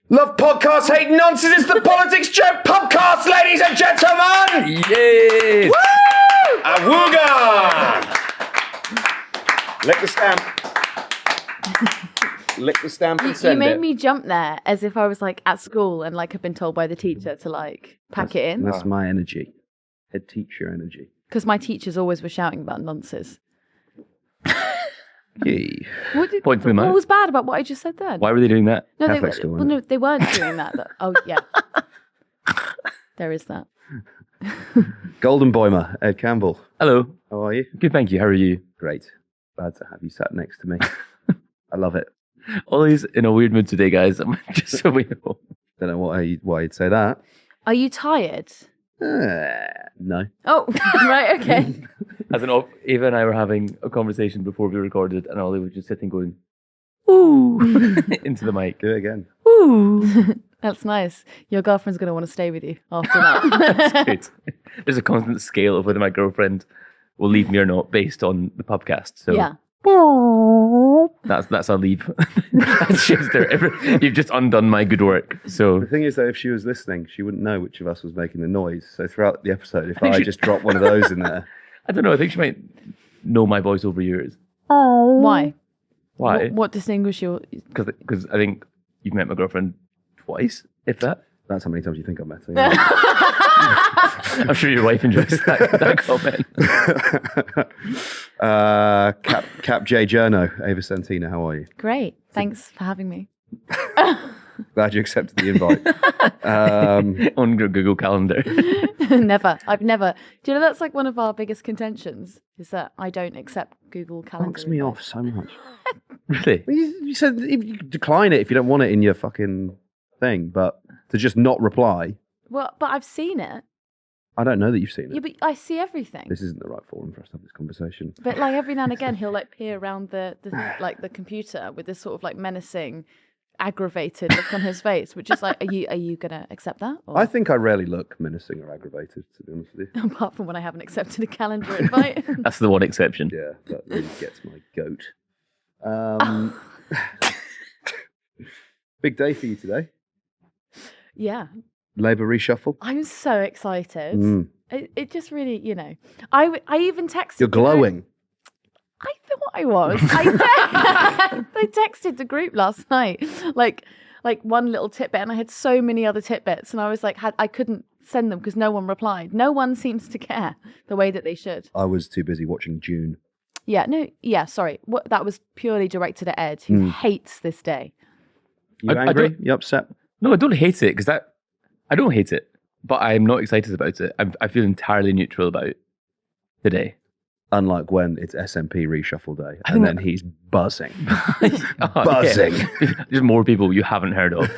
Love podcasts, hate nonsense. It's the PoliticsJOE Pubcast, ladies and gentlemen. Yes. Woo! Awooga! Lick the stamp. Lick the stamp and send You it. made me jump there as if I was like at school and like had been told by the teacher to like pack it in. That's my energy. Head teacher energy. Because my teachers always were shouting about nonsense. Yay. What What was bad about what I just said then? Why were they doing that? No, Catholic school, well, no, they weren't doing that. Oh, yeah. There is that. Golden Boimer, Ed Campbell. Hello. How are you? Good, thank you. How are you? Great. Glad to have you sat next to me. I love it. Always in a weird mood today, guys. Just so we know. Don't know why you'd say that. Are you tired? No. Oh, right, okay. As an Ava and I were having a conversation before we recorded, and Ollie was just sitting going, "Ooh," into the mic. Do it again. Ooh. That's nice. Your girlfriend's going to want to stay with you after that. That's good. There's a constant scale of whether my girlfriend will leave me or not based on the podcast. So Yeah. that's our leave. That's just you've just undone my good work. So The thing is, though, if she was listening, she wouldn't know which of us was making the noise. So throughout the episode, if I just drop one of those in there. I don't know. I think she might know my voice over yours. Why? Why? What distinguishes you? Because I think you've met my girlfriend twice, if that. That's how many times you think I've met her. Yeah. I'm sure your wife enjoys that comment. Cap J Journo, Ava Santina, how are you? Great. Thanks for having me. Glad you accepted the invite. On your Google Calendar. Never. I've never. Do you know that's like one of our biggest contentions is that I don't accept Google Calendar. Knocks me off so much. Really? Well, you said you could decline it if you don't want it in your fucking thing, but to just not reply. Well, but I've seen it. I don't know that you've seen it. Yeah, but I see everything. This isn't the right forum for us to have this conversation. But like every now and again, he'll like peer around the like the computer with this sort of like menacing, aggravated look on his face, which is like, are you gonna accept that? Or? I think I rarely look menacing or aggravated, to be honest with you. Apart from when I haven't accepted a calendar invite. That's the one exception. Yeah, that really gets my goat. Big day for you today. Yeah, Labour reshuffle. I'm so excited. Mm. It just really, I even texted. You're glowing. I thought I was. I texted the group last night, like one little tidbit, and I had so many other tidbits, and I was like, I couldn't send them because no one replied. No one seems to care the way that they should. I was too busy watching June. Sorry. That was purely directed at Ed, who hates this day. You I angry? don't- You upset? No, I don't hate it because I don't hate it, but I'm not excited about it. I feel entirely neutral about the day. Unlike when it's SNP reshuffle day, I and think then he's buzzing. Oh, Buzzing. yeah. There's more people you haven't heard of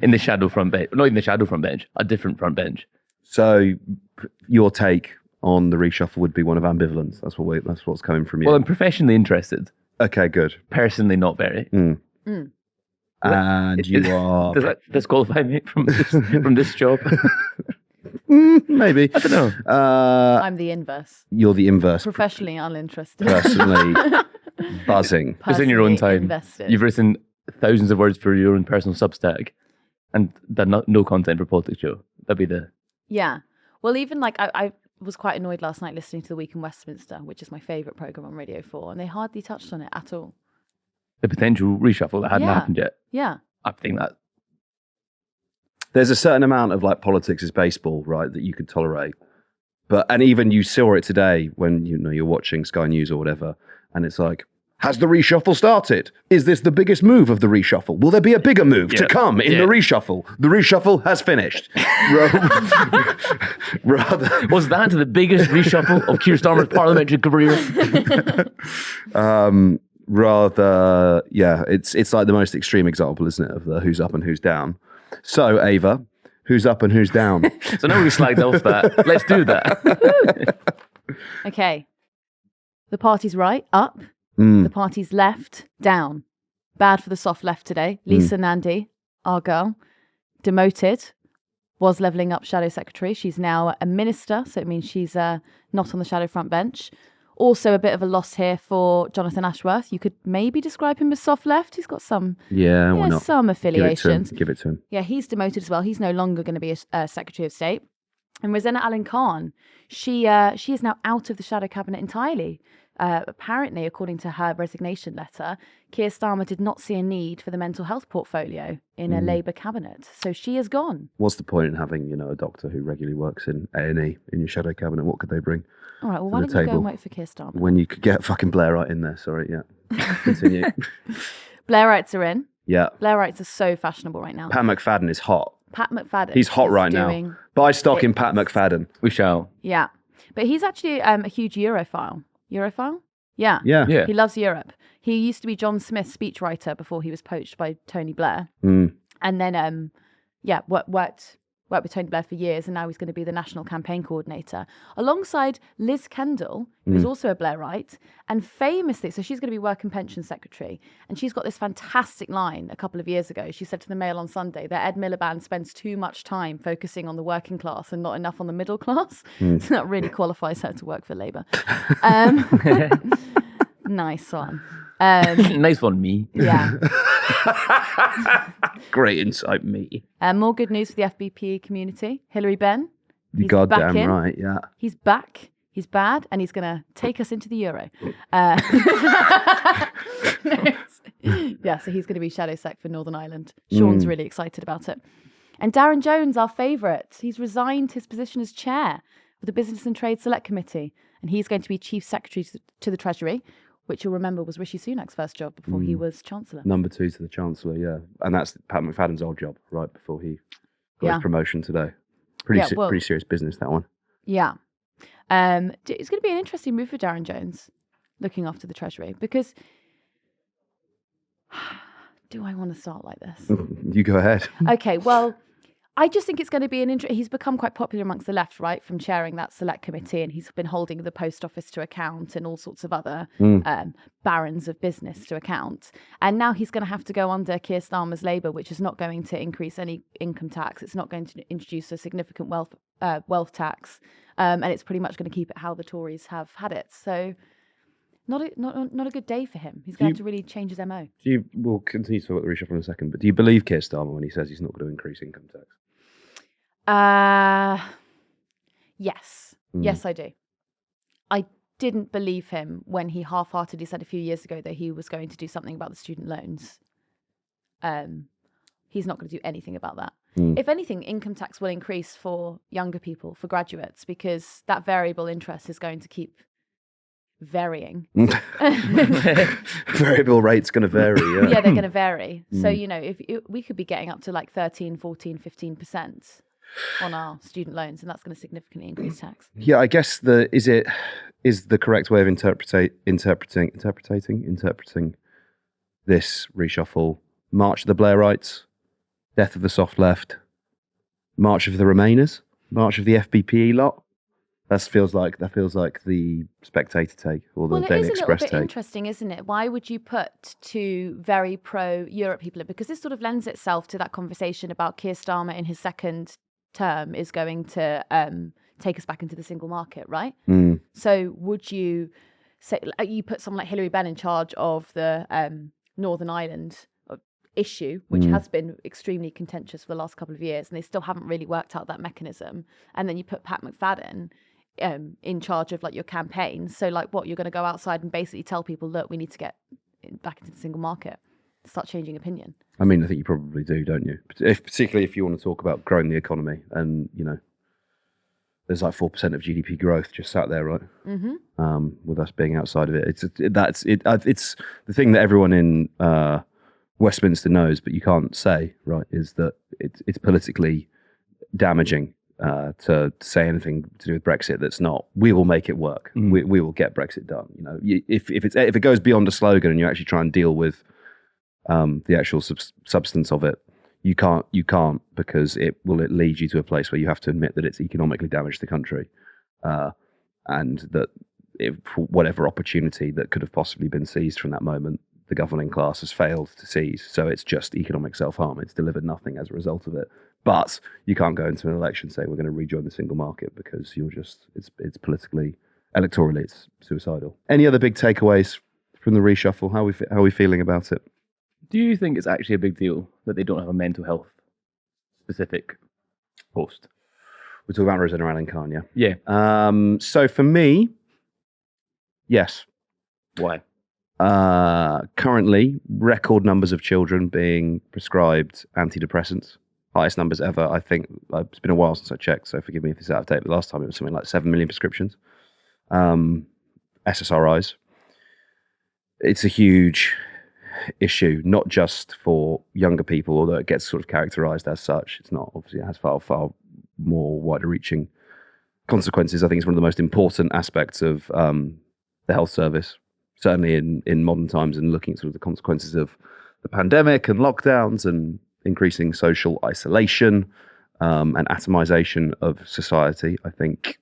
in the shadow front bench. Not even the shadow front bench, a different front bench. So, your take on the reshuffle would be one of ambivalence. That's what's coming from you. Well, I'm professionally interested. Okay, good. Personally, not very. And you are Does that disqualify me from this job? maybe. I don't know. I'm the inverse. You're the inverse. Professionally uninterested. Personally buzzing. Just in your own Personally time. invested. You've written thousands of words for your own personal Substack and done no content for PoliticsJOE. That'd be the... Yeah. Well, even like I was quite annoyed last night listening to The Week in Westminster, which is my favourite programme on Radio 4, and they hardly touched on it at all. the potential reshuffle that hadn't happened yet. Yeah. I think that... There's a certain amount of like politics is baseball, right, that you could tolerate. And even you saw it today when you're watching Sky News or whatever, and it's like, has the reshuffle started? Is this the biggest move of the reshuffle? Will there be a bigger move to come in the reshuffle? The reshuffle has finished. Rather, Was that the biggest reshuffle of Keir Starmer's parliamentary career? it's like the most extreme example, isn't it, of the who's up and who's down. So, Ava, who's up and who's down? So now we slagged off that. Let's do that. Okay. The party's right, up. The party's left, down. Bad for the soft left today. Lisa Nandy, our girl, demoted, was levelling up shadow secretary. She's now a minister, so it means she's not on the shadow front bench. Also, a bit of a loss here for Jonathan Ashworth. You could maybe describe him as soft left. He's got some, Why not? some affiliations. Give it to him. Yeah, he's demoted as well. He's no longer going to be a Secretary of State. And Rosanna Allen Khan, she is now out of the shadow cabinet entirely. Apparently, according to her resignation letter, Keir Starmer did not see a need for the mental health portfolio in a Labour cabinet. So she is gone. What's the point in having, a doctor who regularly works in A&E in your shadow cabinet? What could they bring? All right, well, why don't you go and work for Keir Starmer? When you could get fucking Blairite in there. Sorry, yeah. Continue. Blairites are in. Yeah. Blairites are so fashionable right now. Pat McFadden is hot. Pat McFadden. He's hot right now. Buy stock in Pat McFadden. We shall. Yeah. But he's actually a huge Europhile. Europhile? Yeah. Yeah. He loves Europe. He used to be John Smith's speechwriter before he was poached by Tony Blair. Mm. And then, worked with Tony Blair for years, and now he's going to be the national campaign coordinator, alongside Liz Kendall, who's also a Blairite, and famously, so she's going to be Work and Pension Secretary, and she's got this fantastic line a couple of years ago. She said to the Mail on Sunday that Ed Miliband spends too much time focusing on the working class and not enough on the middle class. So that really qualifies her to work for Labour. Nice one. Nice one, me. Yeah. Great insight, me. More good news for the FBP community. Hilary Benn. You goddamn right, yeah. He's back. He's bad, and he's going to take us into the Euro. Yeah, so he's going to be Shadow Sec for Northern Ireland. Sean's really excited about it. And Darren Jones, our favourite, he's resigned his position as chair of the Business and Trade Select Committee, and he's going to be Chief Secretary to the Treasury, which you'll remember was Rishi Sunak's first job before he was Chancellor. Number 2 to the Chancellor, yeah. And that's Pat McFadden's old job, right before he got his promotion today. Pretty serious business, that one. Yeah. It's going to be an interesting move for Darren Jones, looking after the Treasury, because do I want to start like this? You go ahead. Okay, well, I just think it's going to be he's become quite popular amongst the left, right, from chairing that select committee, and he's been holding the post office to account and all sorts of other barons of business to account. And now he's going to have to go under Keir Starmer's Labour, which is not going to increase any income tax. It's not going to introduce a significant wealth tax, and it's pretty much going to keep it how the Tories have had it. So not a good day for him. He's going to have to really change his MO. We'll continue to talk about the reshuffle in a second, but do you believe Keir Starmer when he says he's not going to increase income tax? Yes. Yes, I do. I didn't believe him when he half-heartedly said a few years ago that he was going to do something about the student loans. He's not going to do anything about that. If anything, income tax will increase for younger people, for graduates, because that variable interest is going to keep varying. Variable rate's going to vary, yeah. Yeah, they're going to vary. So, we could be getting up to like 13, 14, 15% on our student loans, and that's going to significantly increase tax. Yeah, I guess is the correct way of interpreting this reshuffle: March of the Blairites, death of the soft left, March of the Remainers, March of the FBPE lot. That feels like the Spectator take or the Daily Express take. Well, it is a little bit interesting, isn't it? Why would you put two very pro-Europe people in? Because this sort of lends itself to that conversation about Keir Starmer in his second term is going to take us back into the single market, right? So would you say you put someone like Hilary Benn in charge of the Northern Ireland issue, which has been extremely contentious for the last couple of years, and they still haven't really worked out that mechanism, and then you put Pat McFadden in charge of like your campaigns. So like what, you're going to go outside and basically tell people, look, we need to get back into the single market, start changing opinion. I mean, I think you probably do, don't you? Particularly if you want to talk about growing the economy, and there's like 4% of GDP growth just sat there, right? With us being outside of it, it's the thing that everyone in Westminster knows, but you can't say, right? Is that it's politically damaging to say anything to do with Brexit that's not. We will make it work. We will get Brexit done. If it goes beyond a slogan and you actually try and deal with the actual substance of it, you can't because it lead you to a place where you have to admit that it's economically damaged the country, and that for whatever opportunity that could have possibly been seized from that moment, the governing class has failed to seize. So it's just economic self-harm. It's delivered nothing as a result of it. But you can't go into an election and say we're going to rejoin the single market, because it's politically electorally it's suicidal. Any other big takeaways from the reshuffle? How are we feeling about it? Do you think it's actually a big deal that they don't have a mental health specific post? We're talking about Rosanna Allen Khan, yeah? Yeah. So for me, yes. Why? Currently, record numbers of children being prescribed antidepressants. Highest numbers ever. I think it's been a while since I checked, so forgive me if it's out of date, but last time it was something like 7 million prescriptions. SSRIs. It's a huge issue, not just for younger people, although it gets sort of characterized as such. It's not. Obviously, it has far more wider reaching consequences. I think it's one of the most important aspects of the health service, certainly in modern times, and looking at sort of the consequences of the pandemic and lockdowns and increasing social isolation and atomization of society. I think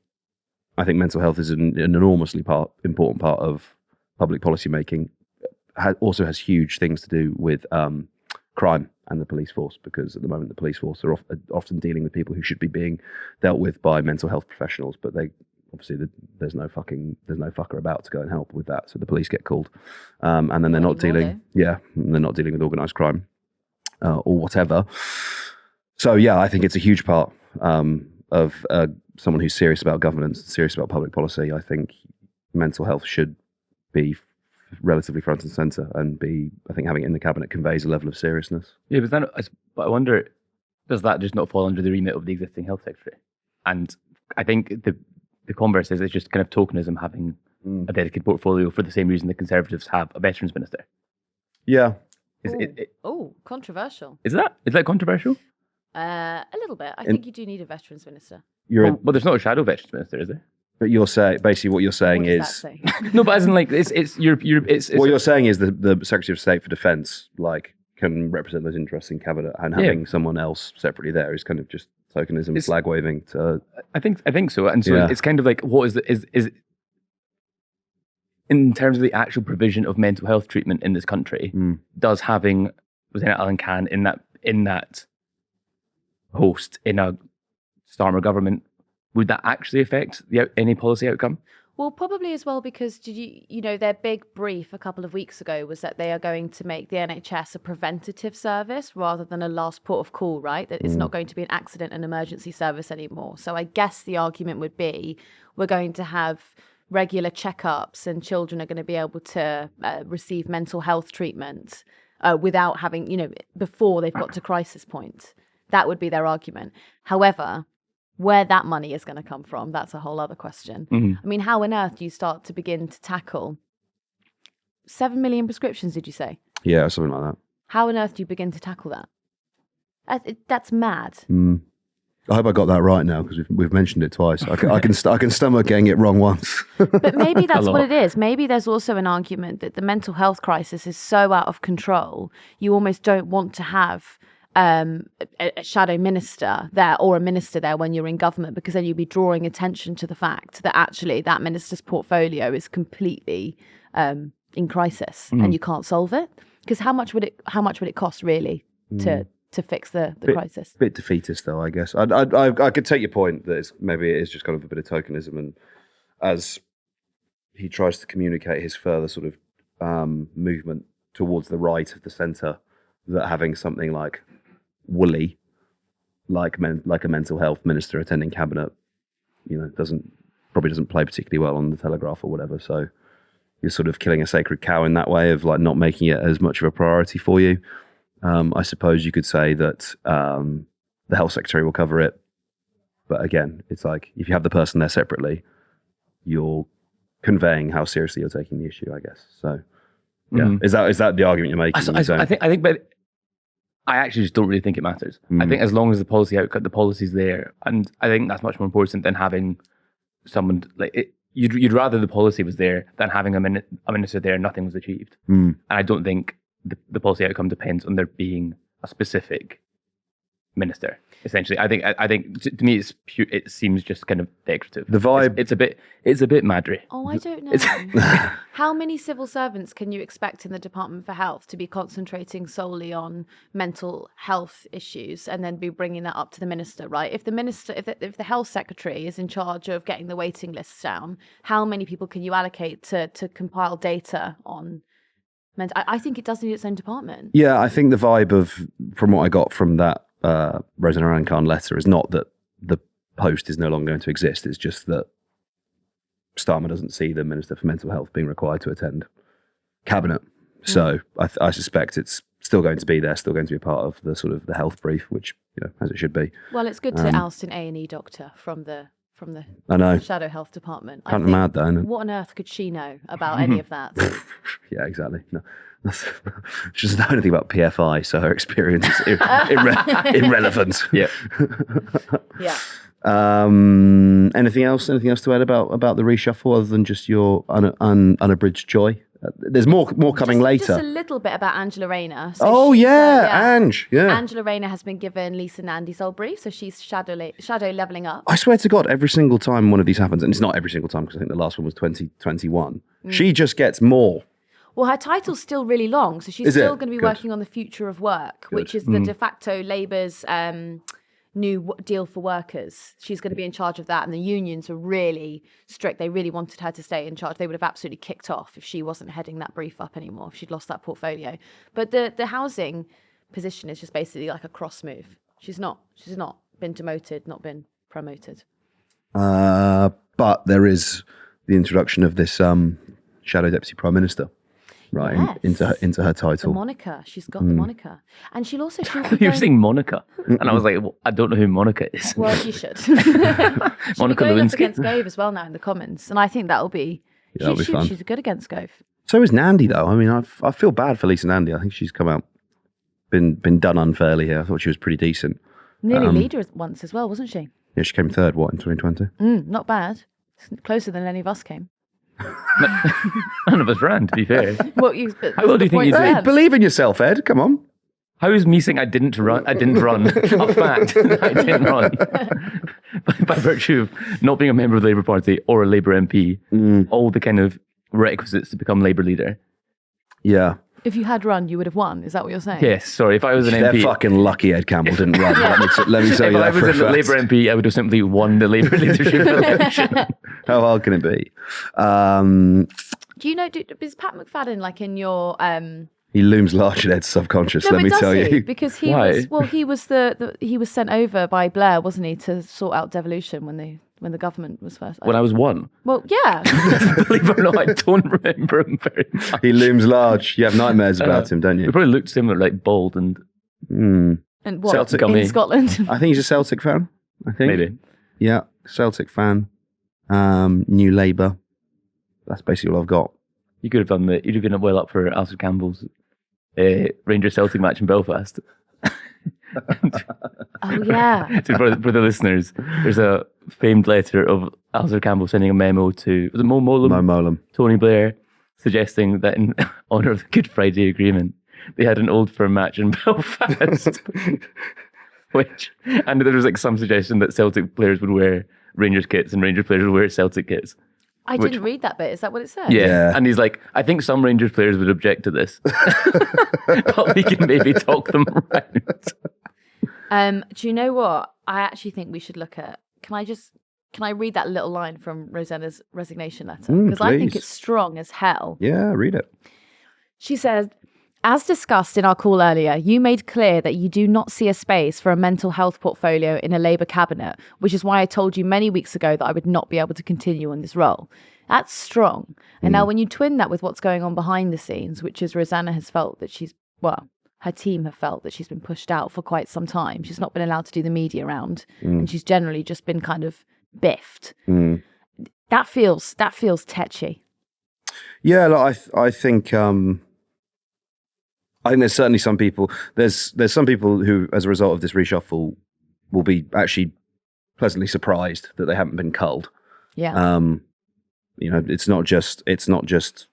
mental health is an enormously important part of public policy making. Also has huge things to do with crime and the police force, because at the moment the police force are often dealing with people who should be being dealt with by mental health professionals, but they obviously there's no fucker about to go and help with that, so the police get called, and then they're not dealing with organised crime or whatever. So yeah, I think it's a huge part of someone who's serious about governance, serious about public policy. I think mental health should be relatively front and centre, and I think having it in the cabinet conveys a level of seriousness. Yeah, but I wonder, does that just not fall under the remit of the existing health secretary? And I think the converse is it's just kind of tokenism having a dedicated portfolio for the same reason the Conservatives have a veterans minister. Yeah. Controversial. Is that controversial? A little bit. I think you do need a veterans minister. Well, there's not a shadow veterans minister, is there? But you're saying basically what you're saying What does that is say? No, but as in like it's what you're saying is the Secretary of State for Defence can represent those interests in cabinet, and having someone else separately there is kind of just tokenism, flag waving. I think so, and so it's kind of like what is in terms of the actual provision of mental health treatment in this country. Does having Rosanna Allen Khan in that post in a Starmer government, would that actually affect any policy outcome? Well, probably as well, because their big brief a couple of weeks ago was that they are going to make the NHS a preventative service rather than a last port of call, right? That it's not going to be an accident and emergency service anymore. So I guess the argument would be we're going to have regular checkups and children are going to be able to receive mental health treatment without having, before they've got to crisis point. That would be their argument. However, where that money is going to come from, that's a whole other question. I mean, how on earth do you start to begin to tackle 7 million prescriptions, did you say? Yeah, something like that. How on earth do you begin to tackle that? That's mad. I hope I got that right now, because we've mentioned it twice. I can stomach getting it wrong once. But maybe that's what it is. Maybe there's also an argument that the mental health crisis is so out of control, you almost don't want to have a shadow minister there or a minister there when you're in government, because then you'd be drawing attention to the fact that actually that minister's portfolio is completely in crisis and you can't solve it. Because how much would it cost really to fix the crisis? Bit defeatist though, I guess. I could take your point that maybe it is just kind of a bit of tokenism, and as he tries to communicate his further sort of movement towards the right of the centre, that having something like woolly, like a mental health minister attending cabinet, probably doesn't play particularly well on the Telegraph or whatever. So you're sort of killing a sacred cow in that way of like not making it as much of a priority for you. I suppose you could say that the health secretary will cover it, but again, it's like if you have the person there separately, you're conveying how seriously you're taking the issue, I guess. So yeah, is that the argument you're making? I think, but I actually just don't really think it matters. I think as long as the policy outcome, the policy's there, and I think that's much more important than having someone like it. You'd rather the policy was there than having a minister there and nothing was achieved. And I don't think the policy outcome depends on there being a specific minister. Essentially, I think to me it seems just kind of decorative. The vibe, it's a bit madry. Oh, I don't know. How many civil servants can you expect in the Department for Health to be concentrating solely on mental health issues and then be bringing that up to the minister, right? If the minister, if the health secretary is in charge of getting the waiting lists down, how many people can you allocate to compile data on mental? I think it does need its own department. Yeah, I think the vibe from what I got from that Rosanna Arran-Khan letter is not that the post is no longer going to exist. It's just that Starmer doesn't see the Minister for Mental Health being required to attend cabinet. So I suspect it's still going to be there, still going to be a part of the sort of the health brief, which, as it should be. Well, it's good to oust an A&E doctor from the I know. Shadow Health Department. Kind of mad, though, isn't it? What on earth could she know about any of that? Yeah, exactly. No. She doesn't know anything about PFI, so her experience is irrelevant. Yeah. Yeah. Anything else to add about the reshuffle other than just your unabridged joy? There's more coming later. Just a little bit about Angela Rayner. So Ange. Yeah. Angela Rayner has been given Lisa Nandy's old brief, so she's shadow leveling up. I swear to God, every single time one of these happens, and it's not every single time because I think the last one was 2021, she just gets more. Well, her title's still really long, so she's still going to be working on the future of work, which is the de facto Labour's new deal for workers. She's going to be in charge of that, and the unions were really strict. They really wanted her to stay in charge. They would have absolutely kicked off if she wasn't heading that brief up anymore, if she'd lost that portfolio. But the housing position is just basically like a cross move. She's not been demoted, not been promoted. But there is the introduction of this shadow deputy prime minister. Right, Yes. into her title. The moniker. She's got the moniker. And she'll also... You were saying Monica. And I was like, well, I don't know who Monica is. Well, she should. Monica She'll be going up Lewinsky. against Gove as well now in the Commons. And I think that'll be... That'll be fun. She's good against Gove. So is Nandy, though. I mean, I feel bad for Lisa Nandy. I think she's come out, been done unfairly here. I thought she was pretty decent. Nearly leader once as well, wasn't she? Yeah, she came third, in 2020? Not bad. Closer than any of us came. None of us ran, to be fair. How well do you think you did? Believe in yourself, Ed. Come on. How is me saying I didn't run a fact that I didn't run by virtue of not being a member of the Labour Party or a Labour MP, all the kind of requisites to become Labour leader? Yeah. If you had run, you would have won. Is that what you're saying? Yes, sorry. If I was an They're MP... fucking lucky Ed Campbell didn't run. Let me tell you if I that was for a a fact. Labour MP, I would have simply won the Labour leadership election. How hard can it be? Do you know, is Pat McFadden like in your... He looms large in Ed's subconscious, No, let but me does tell he? you. Because he Why? was he was sent over by Blair, wasn't he, to sort out devolution when the government was first. When I was one. Well, yeah. Believe it or not, I don't remember him very much. He looms large. You have nightmares about him, don't We you? probably looked similar, like bald and... And what? Celtic in gummy. Scotland? I think he's a Celtic fan. I think. Maybe. Yeah, Celtic fan. New Labour. That's basically all I've got. You could have done you'd have been well up for Alistair Campbell's Rangers Celtic match in Belfast. Oh, yeah. So for the listeners, there's a famed letter of Alistair Campbell sending a memo to, was it Mo Molam? Mo Molam. Tony Blair, suggesting that in honour of the Good Friday Agreement, they had an Old Firm match in Belfast. And there was like some suggestion that Celtic players would wear Rangers kits and Rangers players would wear Celtic kits. I didn't read that bit. Is that what it said? Yeah. And he's like, I think some Rangers players would object to this. But we can maybe talk them around. Do you know what? I actually think we should look at... Can I read that little line from Rosanna's resignation letter? Because I think please. it's strong as hell. Yeah, read it. She said, as discussed in our call earlier, you made clear that you do not see a space for a mental health portfolio in a Labour cabinet, which is why I told you many weeks ago that I would not be able to continue on this role. That's strong. And now when you twin that with what's going on behind the scenes, which is Rosanna has felt that her team have felt that she's been pushed out for quite some time. She's not been allowed to do the media round, and she's generally just been kind of biffed. That feels tetchy. Yeah, look, I think there's certainly some people. There's some people who, as a result of this reshuffle, will be actually pleasantly surprised that they haven't been culled. Yeah. It's not just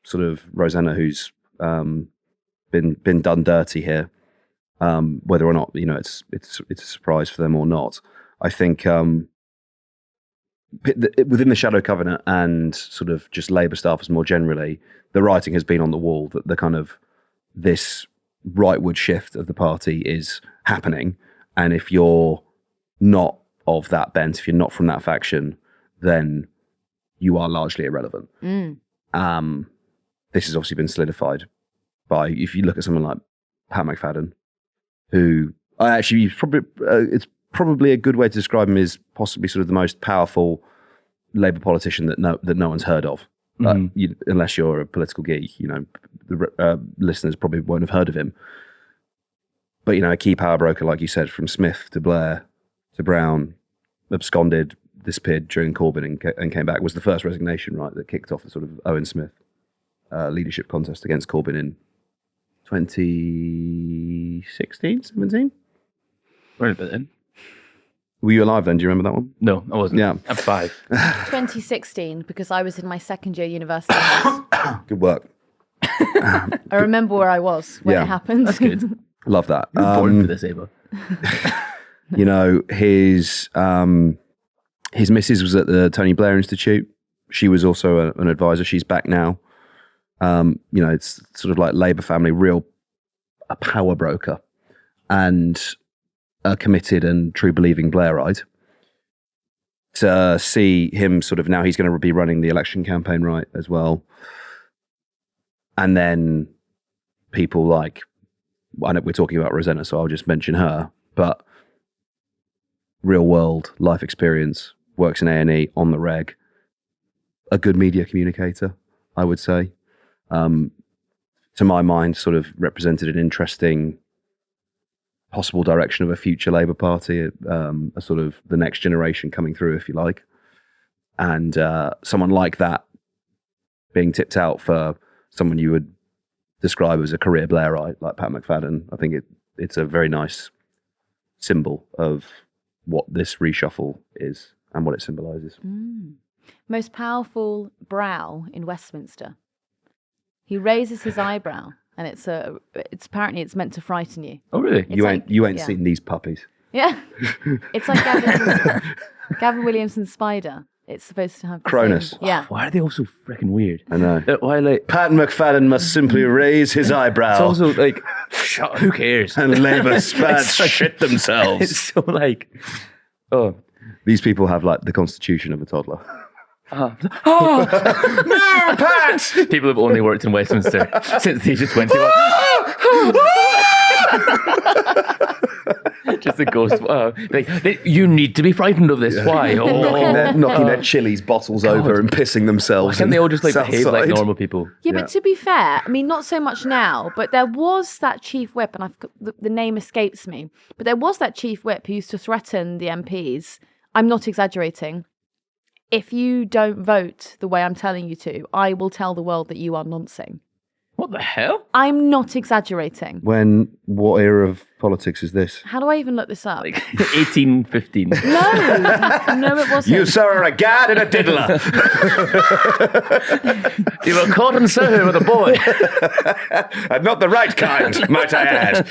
sort of Rosanna who's been done dirty here. whether or not it's a surprise for them or not. I think within the shadow cabinet and sort of just Labour staffers more generally, the writing has been on the wall that the kind of this rightward shift of the party is happening, and if you're not of that bent, if you're not from that faction, then you are largely irrelevant. This has obviously been solidified by, if you look at someone like Pat McFadden, who it's probably a good way to describe him is possibly sort of the most powerful Labour politician that no one's heard of. Unless you're a political geek, the listeners probably won't have heard of him. But a key power broker, like you said, from Smith to Blair to Brown, absconded, disappeared during Corbyn and came back, was the first resignation, right, that kicked off the sort of Owen Smith leadership contest against Corbyn in 2016, 17? Right a bit then. Were you alive then? Do you remember that one? No, I wasn't. Yeah. I'm 5. 2016, because I was in my second year university. Good work. I remember where I was when it happened. That's good. Love that. You're born for this, Ava. His missus was at the Tony Blair Institute. She was also an advisor. She's back now. It's sort of like Labour family, a power broker and a committed and true believing Blairite. To see him sort of now, he's going to be running the election campaign, right, as well. And then people like, I know we're talking about Rosanna, so I'll just mention her, but real world life experience, works in A&E on the reg, a good media communicator, I would say. To my mind, sort of represented an interesting possible direction of a future Labour Party, a sort of the next generation coming through, if you like. And someone like that being tipped out for someone you would describe as a career Blairite, like Pat McFadden, I think it's a very nice symbol of what this reshuffle is and what it symbolises. Most powerful brow in Westminster. He raises his eyebrow, and it's apparently it's meant to frighten you. Oh, really? You ain't seen these puppies. Yeah, it's like Gavin Williamson's spider. It's supposed to have the Cronus. same- Yeah, Why are they all so freaking weird? I know. Why, like, Pat McFadden must simply raise his eyebrow. it's also like, who cares? And Labour spads It's like- shit themselves. It's so like, oh. These people have like the constitution of a toddler. Oh, No, Pat! people have only worked in Westminster since the age of 21. Just a ghost. You need to be frightened of this. Why? knocking their Chili's bottles over and pissing themselves. Can't they all just like behave like Southside. normal people? yeah. But to be fair, I mean, not so much now. But there was that chief whip, and the name escapes me. But there was that chief whip who used to threaten the MPs. I'm not exaggerating. If you don't vote the way I'm telling you to, I will tell the world that you are noncing. What the hell? I'm not exaggerating. What era of politics is this? How do I even look this up? Like 1815. No, it wasn't. You, sir, are a gad and a diddler. You were caught and served with a boy. And not the right kind, might I add.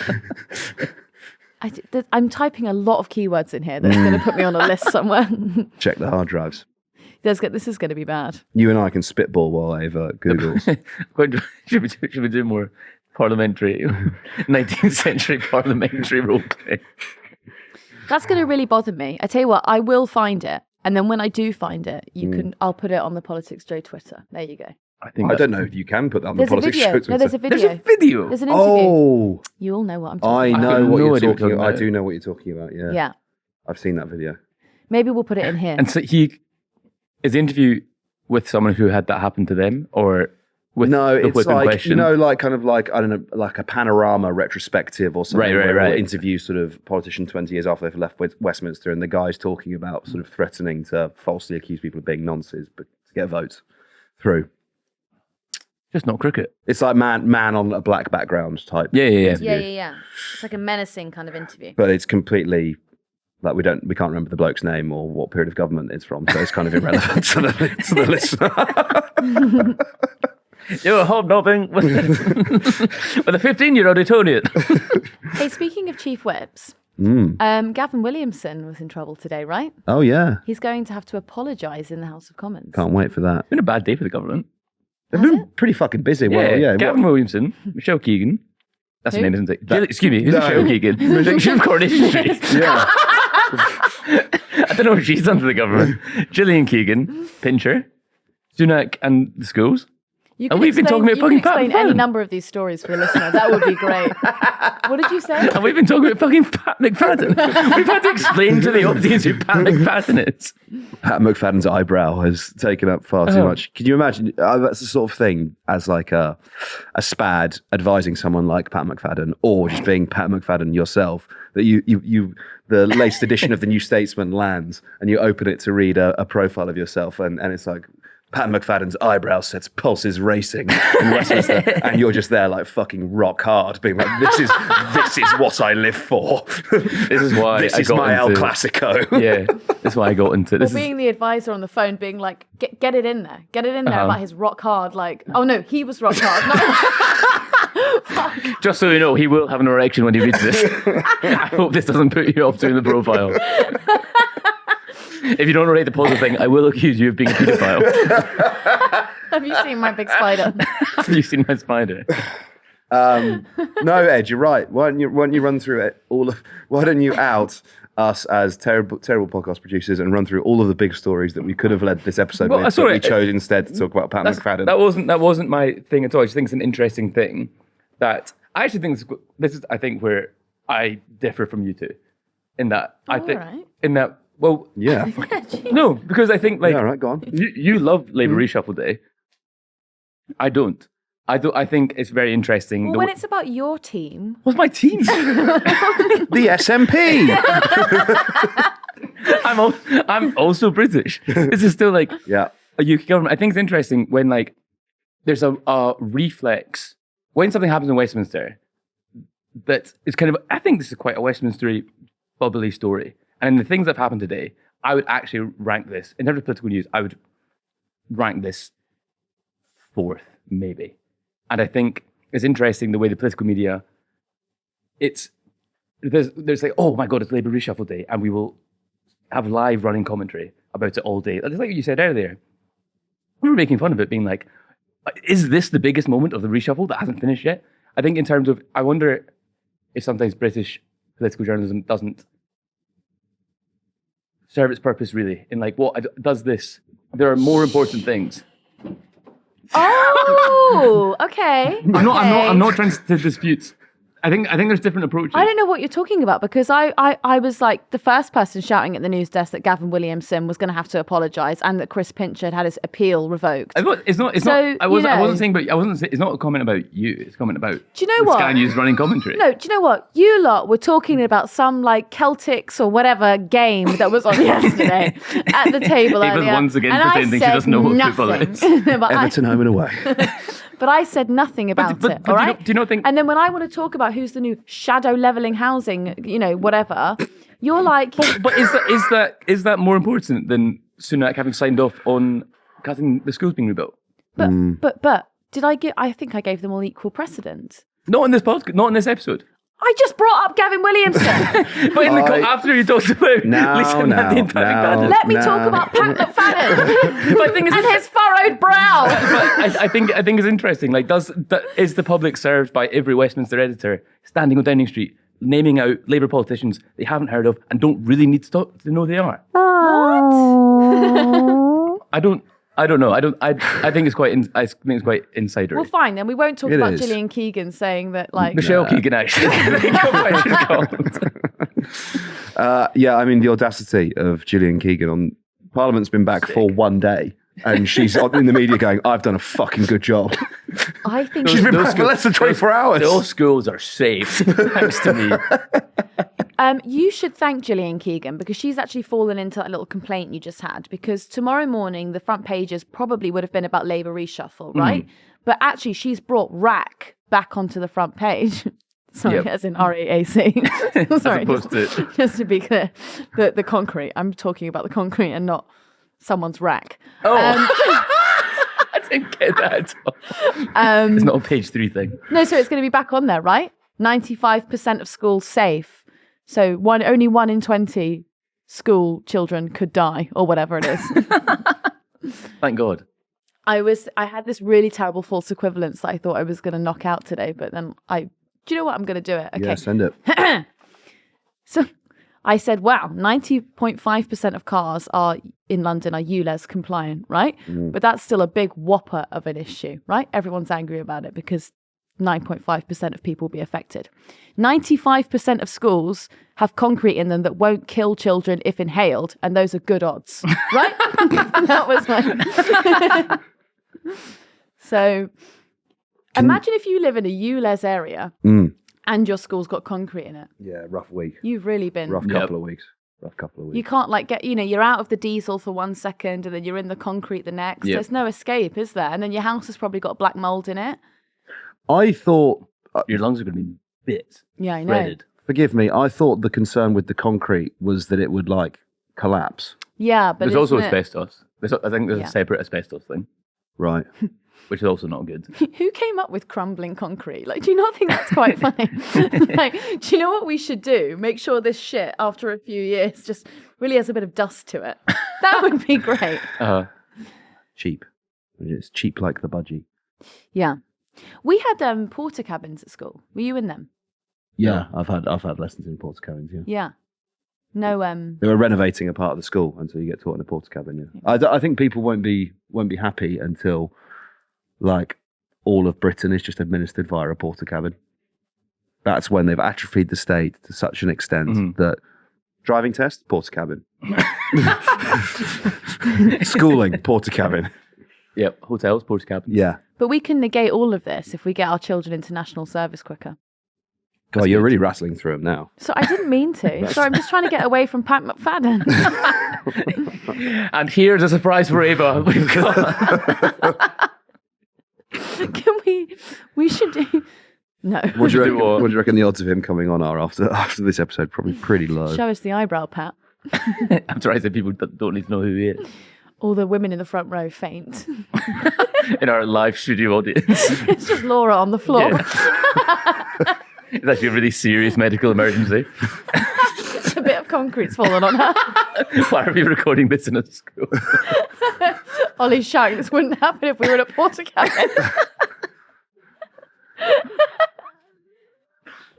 I'm typing a lot of keywords in here that's going to put me on a list somewhere. Check the hard drives. This is going to be bad. You and I can spitball while Ava Googles. Should we do more parliamentary, 19th century parliamentary roleplay? That's going to really bother me. I tell you what, I will find it. And then when I do find it, I'll put it on the PoliticsJOE Twitter. There you go. I don't know if you can put that on There's the a politics video. show. No, there's a video. There's a video. There's an interview. Oh, You all know what I'm talking I about. know what no you're idea what talking you're about. talking I do know what you're talking about. Yeah. Yeah. I've seen that video. Maybe we'll put it in here. And so is the interview with someone who had that happen to them, or with No, the it's whip in like, question? kind of like, I don't know, like a panorama retrospective or something. Right. Where interview sort of politician 20 years after they've left Westminster, and the guy's talking about sort of threatening to falsely accuse people of being nonces, but to get votes through. Just not cricket. It's like man on a black background type. Yeah. interview. Yeah. It's like a menacing kind of interview. But it's completely like we can't remember the bloke's name or what period of government it's from, so it's kind of irrelevant to the listener. You're hobnobbing with a 15-year-old Etonian. Hey, speaking of chief whips, Gavin Williamson was in trouble today, right? Oh, yeah. He's going to have to apologise in the House of Commons. Can't wait for that. It's been a bad day for the government. They've been pretty fucking busy. Well, yeah. Gavin Williamson, Michelle Keegan. That's her name, isn't it? Excuse me, who's No. Michelle Keegan? She's from Coronation Street. Yeah. I don't know what she's done to the government. Gillian Keegan, Pincher, Sunak and the schools. You And could we've been talking about you could fucking Pat explain any McFadden. number of these stories for a listener. That would be great. What did you say? And we've been talking about fucking Pat McFadden. We've had to explain to the audience who Pat McFadden is. Pat McFadden's eyebrow has taken up far too much. Can you imagine? That's the sort of thing as like a SPAD advising someone like Pat McFadden, or just being Pat McFadden yourself. That you the latest edition of the New Statesman lands, and you open it to read a profile of yourself, and it's like, Pat McFadden's eyebrow sets pulses racing in Westminster, and you're just there like fucking rock hard, being like, "This is what I live for. This is why this I is got my El into- Clasico." Yeah, that's why I got into Or this. being the advisor on the phone, being like, get it in there. Get it in there about his rock hard. Like, oh no, he was rock hard. Just so you know, he will have an erection when he reads this. I hope this doesn't put you off doing the profile. If you don't rate the positive thing, I will accuse you of being a paedophile. Have you seen my big spider? Have you seen my spider? No, Ed, you're right. Why don't you run through it why don't you out us as terrible podcast producers and run through all of the big stories that we could have led this episode Well, with, but sorry, we chose instead to talk about Pat McFadden. That wasn't my thing at all. I just think it's an interesting thing that I actually think this is I think where I differ from you two in that I think right. in that well Yeah. no, because I think like Yeah, all right, go on. you love Labour Reshuffle Day. I don't. I think it's very interesting. Well, when it's about your team. What's my team? The SNP. I'm also British. This is still like Yeah. a UK government. I think it's interesting when like there's a reflex when something happens in Westminster that it's kind of I think this is quite a Westminstery bubbly story. And in the things that have happened today, I would actually rank this in terms of political news. I would rank this fourth, maybe. And I think it's interesting the way the political media. There's like, oh my God, it's Labour Reshuffle Day, and we will have live running commentary about it all day. It's like you said earlier. We were making fun of it, being like, is this the biggest moment of the reshuffle that hasn't finished yet? I think in terms of, I wonder if sometimes British political journalism doesn't serve its purpose really. In like, what does this? There are more important things. Oh, okay. I'm not trying to dispute. I think there's different approaches. I don't know what you're talking about because I was like the first person shouting at the news desk that Gavin Williamson was going to have to apologise and that Chris Pincher had his appeal revoked. It's not. I wasn't saying, but I wasn't saying. It's not a comment about you. It's a comment about. Do you know what? Sky News running commentary. No, do you know what? You lot were talking about some like Celtics or whatever game that was on yesterday at the table Ava's earlier. once again and pretending she I said doesn't know what football nothing. is. But Everton home and away. But I said nothing about it, all right? Do you not think... And then when I want to talk about who's the new shadow levelling housing, whatever, you're like... But is that more important than Sunak having signed off on cutting the schools being rebuilt? But did I give... I think I gave them all equal precedence. Not in this podcast, not in this episode. I just brought up Gavin Williamson. But after you talked about Lisa Nandy and Pat McFadden. Let me talk about Pat McFadden But I think and his furrowed brow. But I think it's interesting. Like, is the public served by every Westminster editor standing on Downing Street, naming out Labour politicians they haven't heard of and don't really need to know they are? What? I don't know. I think it's quite. I think it's quite insidery. Well, fine. Then we won't talk It about is. Gillian Keegan saying that, like, Michelle Keegan, actually. Yeah, I mean, the audacity of Gillian Keegan on Parliament's been back for one day, and she's in the media going, I've done a fucking good job. I think She's been back for less than 24 hours. Those schools are safe, thanks to me. You should thank Gillian Keegan because she's actually fallen into that little complaint you just had. Because tomorrow morning, the front pages probably would have been about Labour reshuffle, right? But actually, she's brought RAC back onto the front page. Sorry, Yep. as in RAAC. Sorry, opposed to- just to be clear, the concrete. I'm talking about the concrete and not someone's rack. Oh. didn't get that at all. It's not a page 3 thing. No, so it's going to be back on there, right? 95% of schools safe. So only 1 in 20 school children could die, or whatever it is. Thank God. I had this really terrible false equivalence that I thought I was going to knock out today, but then do you know what? I'm going to do it. Okay. Yeah, send it. So I said, wow, 90.5% of cars in London are ULEZ compliant, right? But that's still a big whopper of an issue, right? Everyone's angry about it because 9.5% of people will be affected. 95% of schools have concrete in them that won't kill children if inhaled, and those are good odds, right? That was my... So imagine if you live in a ULEZ area and your school's got concrete in it. Yeah, rough week. You've really been... Rough couple of weeks. You can't you're out of the diesel for 1 second and then you're in the concrete the next. Yep. There's no escape, is there? And then your house has probably got black mold in it. I thought... Your lungs are going to be bits. Yeah, I know. Shredded. Forgive me, I thought the concern with the concrete was that it would, collapse. Yeah, but There's also isn't it- asbestos. I think there's a separate asbestos thing, Right. which is also not good. Who came up with crumbling concrete? Do you not think that's quite funny? Do you know what we should do? Make sure this shit, after a few years, just really has a bit of dust to it. That would be great. Cheap. It's cheap like the budgie. Yeah. We had porter cabins at school. Were you in them? Yeah, I've had lessons in porter cabins, yeah. Yeah. No, They were renovating a part of the school until you get taught in a porter cabin, yeah. I think people won't be happy until, all of Britain is just administered via a porter cabin. That's when they've atrophied the state to such an extent that driving test, porter cabin. Schooling, porter cabin. Yep, hotels, porter cabins. Yeah. but we can negate all of this if we get our children into national service quicker. God, you're really rattling through them now. So I didn't mean to. Sorry, I'm just trying to get away from Pat McFadden. And here's a surprise for Ava. We've got... Can we should do... No. What do do what? you reckon the odds of him coming on are after this episode? Probably pretty low. Show us the eyebrow, Pat. I'm sorry, I said people don't need to know who he is. All the women in the front row faint. In our live studio audience. It's just Laura on the floor. Yeah. It's actually a really serious medical emergency. A bit of concrete's fallen on her. Why are we recording this in a school? Ollie's shouting, this wouldn't happen if we were in a porter cabin.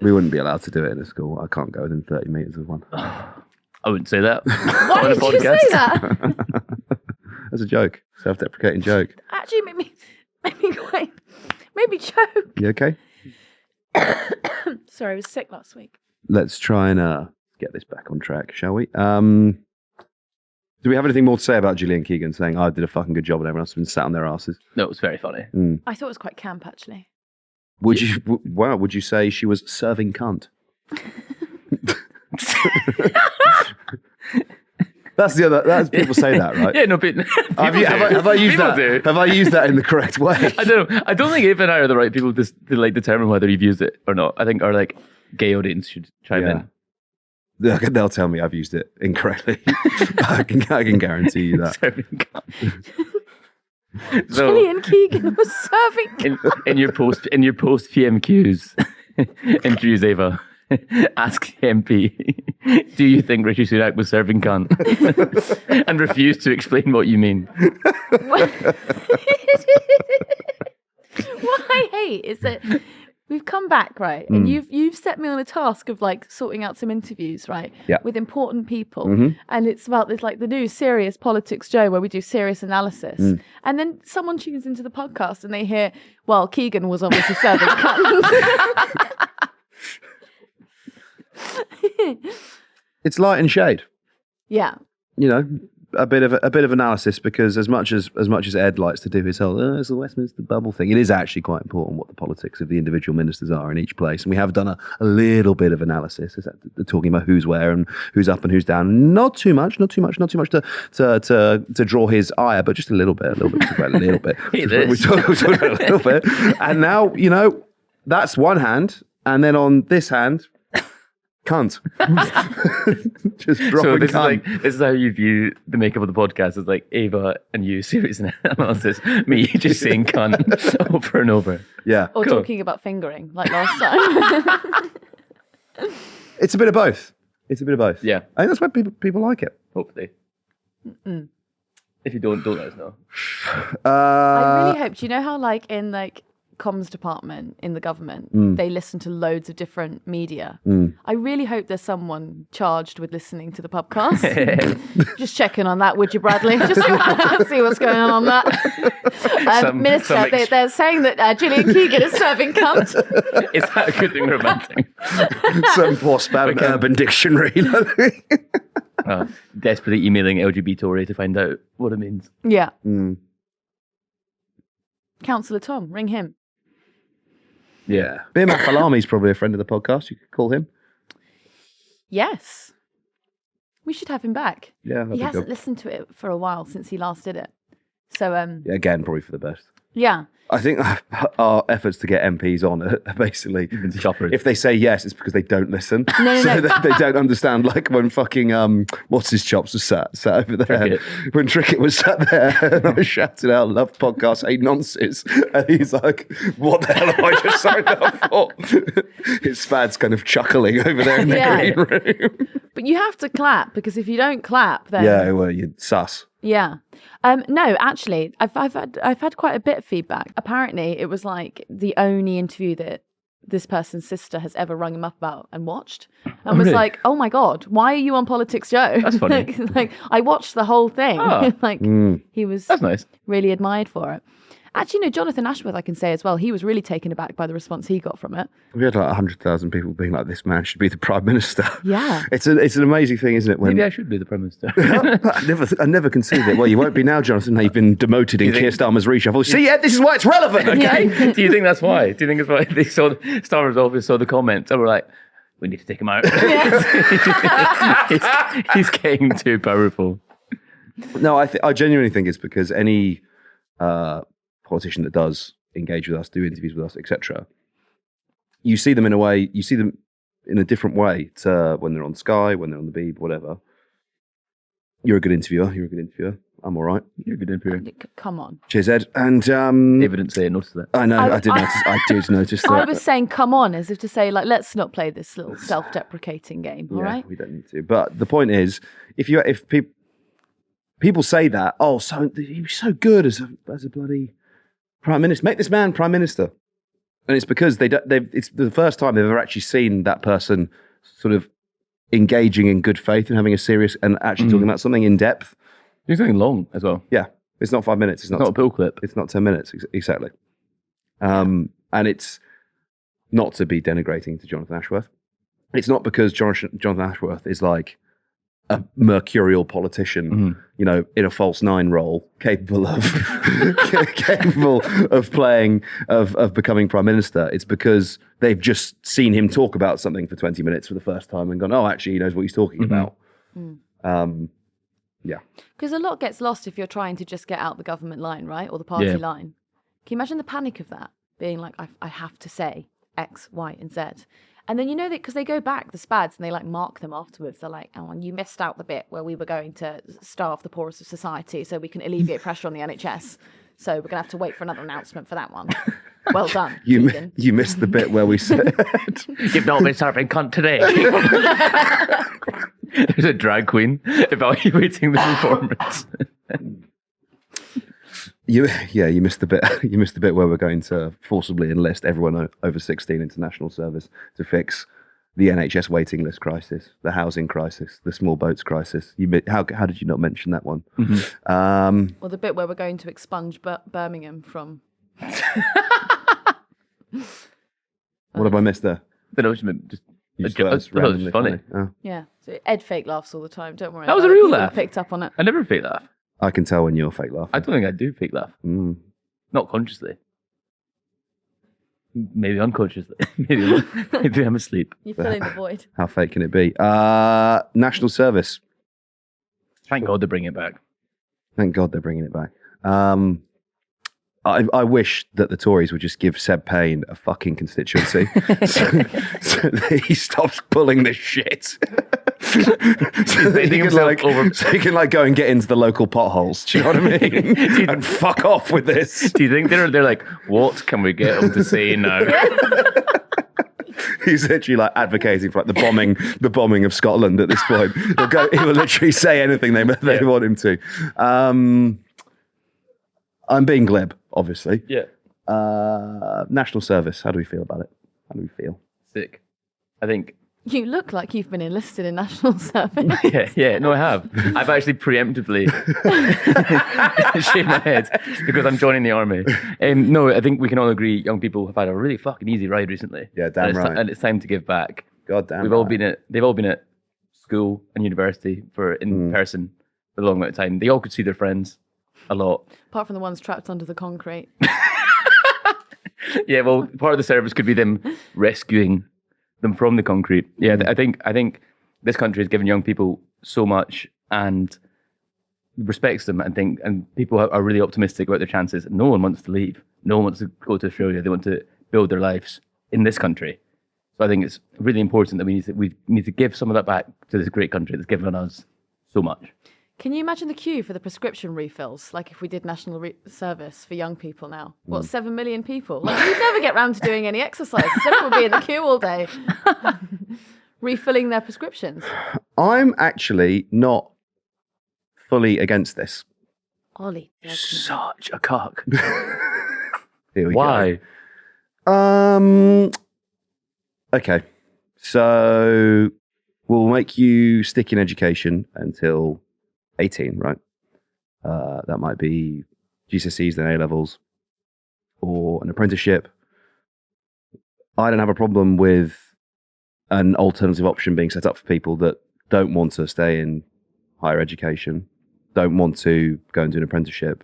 We wouldn't be allowed to do it in a school. I can't go within 30 metres of one. I wouldn't say that. Why on a did you say podcast. that? That's a joke. Self-deprecating joke. Actually, made me choke. You okay? Sorry, I was sick last week. Let's try and get this back on track, shall we? Do we have anything more to say about Gillian Keegan saying, I did a fucking good job and everyone else has been sat on their asses? No, it was very funny. I thought it was quite camp, actually. Would you say she was serving cunt? That's people say that, right? Yeah, no, but Have I used People that? do. Have I used that in the correct way? I don't know. I don't think Ava and I are the right people to determine whether you've used it or not. I think our gay audience should chime in. They'll tell me I've used it incorrectly. I can guarantee you that. Serving cunt. So, Gillian Keegan was serving. in your post PMQs, introduce Ava. Ask the MP, do you think Rishi Sunak was serving cunt? And refuse to explain what you mean. What I hate is that we've come back, right? And you've set me on a task of sorting out some interviews, right? Yeah. With important people. And it's about this the new serious PoliticsJOE where we do serious analysis. And then someone tunes into the podcast and they hear, well, Keegan was obviously serving cunt. It's light and shade. Yeah. You know, a bit of analysis, because as much as Ed likes to do his whole it's the Westminster bubble thing, it is actually quite important what the politics of the individual ministers are in each place. And we have done a little bit of analysis, talking about who's where and who's up and who's down. Not too much to draw his ire, but just a little bit. We talk about a little bit. We talk about a little bit. And now, that's one hand. And then on this hand, Cunt. Just dropping So this cunt. this is how you view the makeup of the podcast. It's like Ava and you, serious analysis. Me just saying cunt over and over. Yeah. Or Cool. talking about fingering, like last time. It's a bit of both. It's a bit of both. Yeah. I think that's why people like it. Hopefully. If you don't let us know. I really hope. Do you know how, like, in like comms department in the government, they listen to loads of different media? I really hope there's someone charged with listening to the Pubcast. Just checking on that, would you, Bradley? Just see what's going on that. Minister, they're saying that Gillian Keegan is serving cunt. Is that a good thing or a bad thing? Some poor spam urban dictionary. Desperately emailing LGBT to find out what it means. Yeah. Councillor Tom, ring him. Yeah. Bir Mafalami's probably a friend of the podcast. You could call him. Yes. We should have him back. Yeah, that'd He be hasn't good. listened to it for a while since he last did it. So, Yeah, again, probably for the best. yeah. I think our efforts to get MPs on are basically, Choppers. if they say yes, it's because they don't listen. No. So they don't understand, like when fucking, what's his chops was sat over there. Trickett. When Trickett was sat there and I shouted out, love podcast, hate nonsense. And he's like, what the hell have I just signed up for? His spad's kind of chuckling over there in the Yeah. green room. But you have to clap, because if you don't clap, then Yeah, well, you're sus. yeah. No, actually, I've had quite a bit of feedback. Apparently, it was like the only interview that this person's sister has ever rung him up about and watched, and was really? like, "Oh my god, why are you on Politics Joe?" That's funny. like I watched the whole thing. Ah. Like he was That's nice. really admired for it. Actually, no, Jonathan Ashworth, I can say as well, he was really taken aback by the response he got from it. We had like 100,000 people being like, this man should be the Prime Minister. Yeah. It's an amazing thing, isn't it? When Maybe I should be the Prime Minister. I never conceived it. Well, you won't be now, Jonathan. Now you've been demoted in Keir Starmer's reshuffle. See, yeah, this is why it's relevant, okay? Do you think that's why? Do you think it's why they saw Starmer's office saw the comments and were like, we need to take him out. he's getting too powerful. No, I genuinely think it's because any politician that does engage with us, do interviews with us, etc., you see them in a different way to when they're on Sky, when they're on the Beeb, whatever. You're a good interviewer. I'm all right. You're a good interviewer. Come on. Cheers, Ed. And David didn't say it, notice that. I know, I did notice that. I was saying, come on, as if to say, like, let's not play this little self-deprecating game, all right? We don't need to. But the point is, if people say that, oh, so he was so good as a bloody Prime Minister. Make this man Prime Minister. And it's because it's the first time they've ever actually seen that person sort of engaging in good faith and having a serious and actually talking about something in depth. Doing something long as well. Yeah. It's not 5 minutes. It's Not a pill clip. It's not 10 minutes. Exactly. And it's not to be denigrating to Jonathan Ashworth. It's not because Jonathan Ashworth is like a mercurial politician, you know, in a false nine role, capable of becoming Prime Minister. It's because they've just seen him talk about something for 20 minutes for the first time and gone, oh, actually, he knows what he's talking about. Yeah. Because a lot gets lost if you're trying to just get out the government line, right? Or the party line. Can you imagine the panic of that? Being like, I have to say X, Y, and Z. And then, you know, that because they go back, the SPADs, and they like mark them afterwards. They're like, oh, and you missed out the bit where we were going to starve the poorest of society so we can alleviate pressure on the NHS. So we're going to have to wait for another announcement for that one. Well done. You missed the bit where we said... You've not been serving cunt today. There's a drag queen evaluating the performance. You missed the bit. You missed the bit where we're going to forcibly enlist everyone over 16 into national service to fix the NHS waiting list crisis, the housing crisis, the small boats crisis. How did you not mention that one? Or the bit where we're going to expunge Birmingham from... What have I missed there? That was just You a just thought it was joke. That was randomly funny. Oh. Yeah. So Ed fake laughs all the time. Don't worry. That was about a it. real You laugh. Picked up on it. I never fake laugh. I can tell when you're fake laughing. I don't think I do fake laugh. Not consciously. Maybe unconsciously. maybe I'm asleep. You're filling the void. How fake can it be? National service. Thank God they're bringing it back. Thank God they're bringing it back. I wish that the Tories would just give Seb Payne a fucking constituency so that he stops pulling this shit. so he can like go and get into the local potholes. Do you know what I mean? And fuck off with this. Do you think they're like, what can we get him to say now? He's literally like advocating for like the bombing of Scotland at this point. He will literally say anything they want him to. I'm being glib, obviously. Yeah. National service. How do we feel about it? How do we feel? Sick. I think. You look like you've been enlisted in national service. Yeah. No, I have. I've actually preemptively shaved my head because I'm joining the army. No, I think we can all agree young people have had a really fucking easy ride recently. Yeah, damn right. And it's time to give back. God damn. They've all been at school and university in person for a long amount of time. They all could see their friends a lot. Apart from the ones trapped under the concrete. Yeah, well, part of the service could be them rescuing them from the concrete. Yeah, I think this country has given young people so much and respects them, and people are really optimistic about their chances. No one wants to leave. No one wants to go to Australia. They want to build their lives in this country. So I think it's really important that we need to give some of that back to this great country that's given us so much. Can you imagine the queue for the prescription refills? Like if we did national service for young people now. What, 7 million people? Like you'd never get round to doing any exercise. Everyone would be in the queue all day. Refilling their prescriptions. I'm actually not fully against this. Ollie. Such a cock. Here we Why? go. Okay. So we'll make you stick in education until 18, right? That might be GCSEs, then A-levels, or an apprenticeship. I don't have a problem with an alternative option being set up for people that don't want to stay in higher education, don't want to go and do an apprenticeship,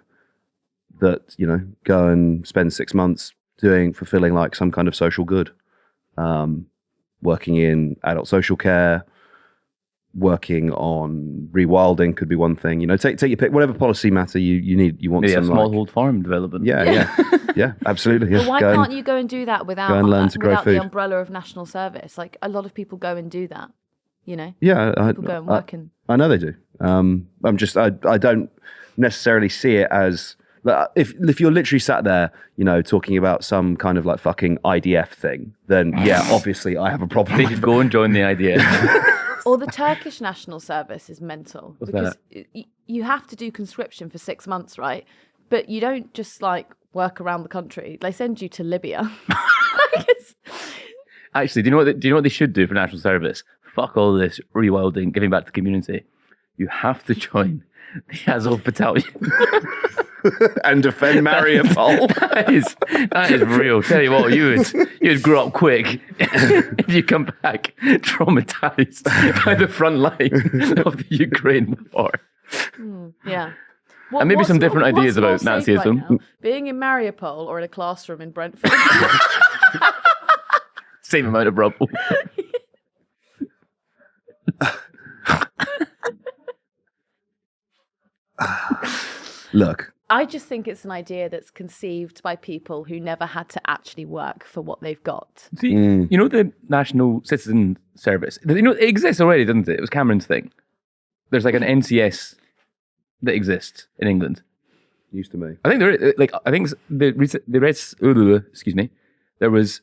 that, go and spend 6 months fulfilling like some kind of social good, working in adult social care, working on rewilding could be one thing. Take your pick. Whatever policy matter you want. Some smallhold farm development. Yeah, absolutely. Yeah. But why can't you go and do that without without the umbrella of national service? Like a lot of people go and do that. Yeah, people go and work and. I know they do. I don't necessarily see it as if you're literally sat there, talking about some kind of like fucking IDF thing, then yeah, obviously I have a problem. They should go and join the IDF. Or the Turkish national service is mental. What's because you have to do conscription for 6 months, right? But you don't just like work around the country. They send you to Libya. Actually, do you know what they should do for national service? Fuck all this rewilding, giving back to the community. You have to join the Azov Battalion. And defend Mariupol. that is real. Tell you what, you'd grow up quick if you come back traumatized by the front line of the Ukraine war. Yeah. And maybe some different ideas about Nazism. Right, being in Mariupol or in a classroom in Brentford. Same amount of rubble. Look. I just think it's an idea that's conceived by people who never had to actually work for what they've got. See, the National Citizen Service, it exists already, doesn't it? It was Cameron's thing. There's like an NCS that exists in England. Used to be. I think there was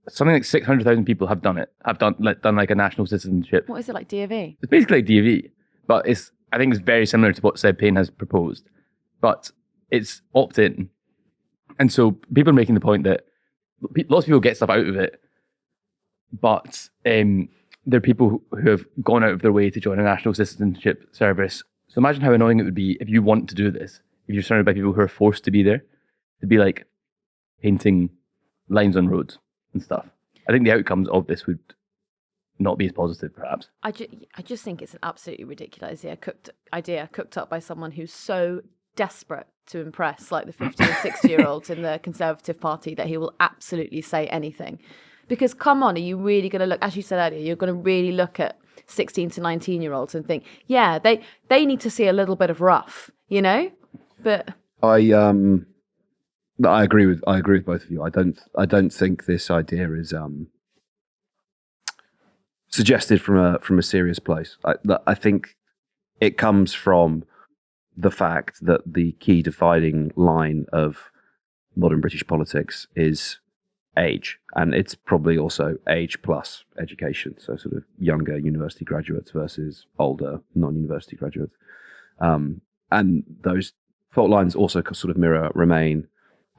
something like 600,000 people have done it. Have done like a national citizenship. What is it, like DFE? It's basically like DFE, but I think it's very similar to what Seb Payne has proposed, but it's opt-in. And so people are making the point that lots of people get stuff out of it, but there are people who have gone out of their way to join a national citizenship service. So imagine how annoying it would be if you want to do this, if you're surrounded by people who are forced to be there, to be like painting lines on roads and stuff. I think the outcomes of this would not be as positive, perhaps. I just think it's an absolutely ridiculous idea cooked up by someone who's so desperate to impress like the 50 or 60-year-olds in the Conservative Party that he will absolutely say anything. Because come on, are you really going to look, as you said earlier, you're going to really look at 16 to 19-year-olds and think, yeah, they need to see a little bit of rough, But I No, I agree with both of you. I don't think this idea is suggested from a serious place. I think it comes from the fact that the key dividing line of modern British politics is age, and it's probably also age plus education. So sort of younger university graduates versus older non-university graduates, and those fault lines also sort of mirror Remain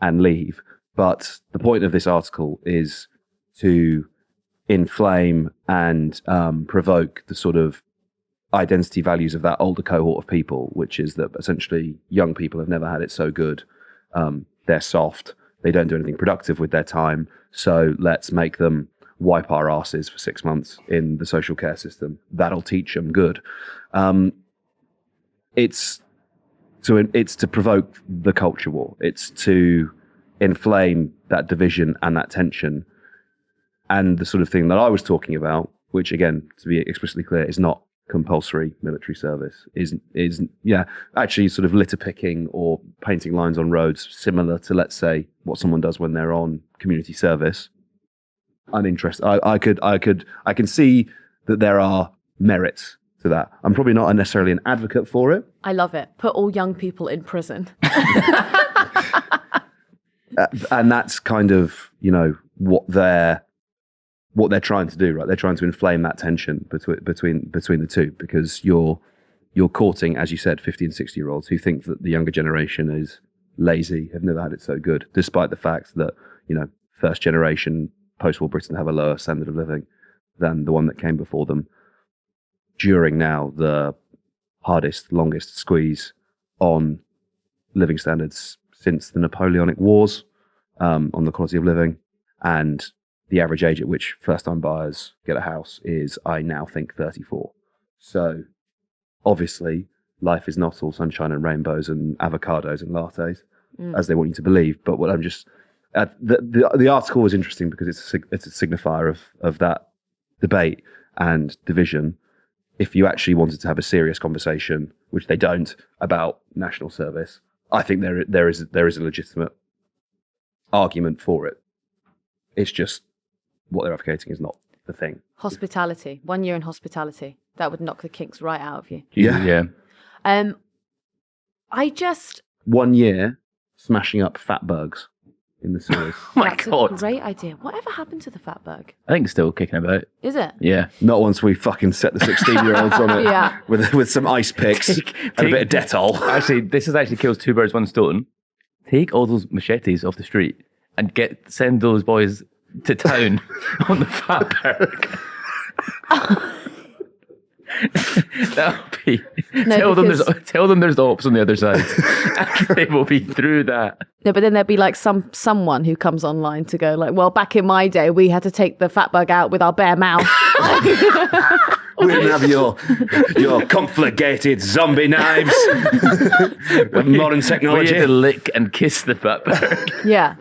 and Leave. But the point of this article is to inflame and provoke the sort of identity values of that older cohort of people, which is that essentially young people have never had it so good. They're soft. They don't do anything productive with their time. So let's make them wipe our asses for 6 months in the social care system. That'll teach them good. It's to provoke the culture war. It's to inflame that division and that tension. And the sort of thing that I was talking about, which again, to be explicitly clear, is not compulsory military service, is actually sort of litter picking or painting lines on roads, similar to, let's say, what someone does when they're on community service. I'm interested. I can see that there are merits to that. I'm probably not necessarily an advocate for it. I love it. Put all young people in prison. And that's kind of, what they're trying to do, right? They're trying to inflame that tension between the two, because you're courting, as you said, 50 and 60-year-olds who think that the younger generation is lazy, have never had it so good, despite the fact that, first generation post-war Britain have a lower standard of living than the one that came before them during now the hardest, longest squeeze on living standards since the Napoleonic Wars, on the quality of living. And the average age at which first-time buyers get a house is, I now think, 34. So, obviously, life is not all sunshine and rainbows and avocados and lattes, as they want you to believe. But what I'm just... the article was interesting because it's a signifier of that debate and division. If you actually wanted to have a serious conversation, which they don't, about national service, I think there is a legitimate argument for it. It's just what they're advocating is not the thing. Hospitality. 1 year in hospitality. That would knock the kinks right out of you. Yeah. I just... 1 year smashing up fatbergs in the sewers. That's a great idea. Whatever happened to the fatberg? I think it's still kicking about. Is it? Yeah. Not once we fucking set the 16-year-olds on it. Yeah. With some ice picks and a bit of Dettol. Actually, this actually kills two birds, one stone. Take all those machetes off the street and send those boys to town on the fatberg. That'll be... tell them there's ops on the other side. And they will be through that. No, but then there'd be like someone who comes online to go like, well, back in my day, we had to take the fatberg out with our bare mouth. We didn't have your conflagrated zombie knives with modern technology. We had to lick and kiss the fatberg. Yeah.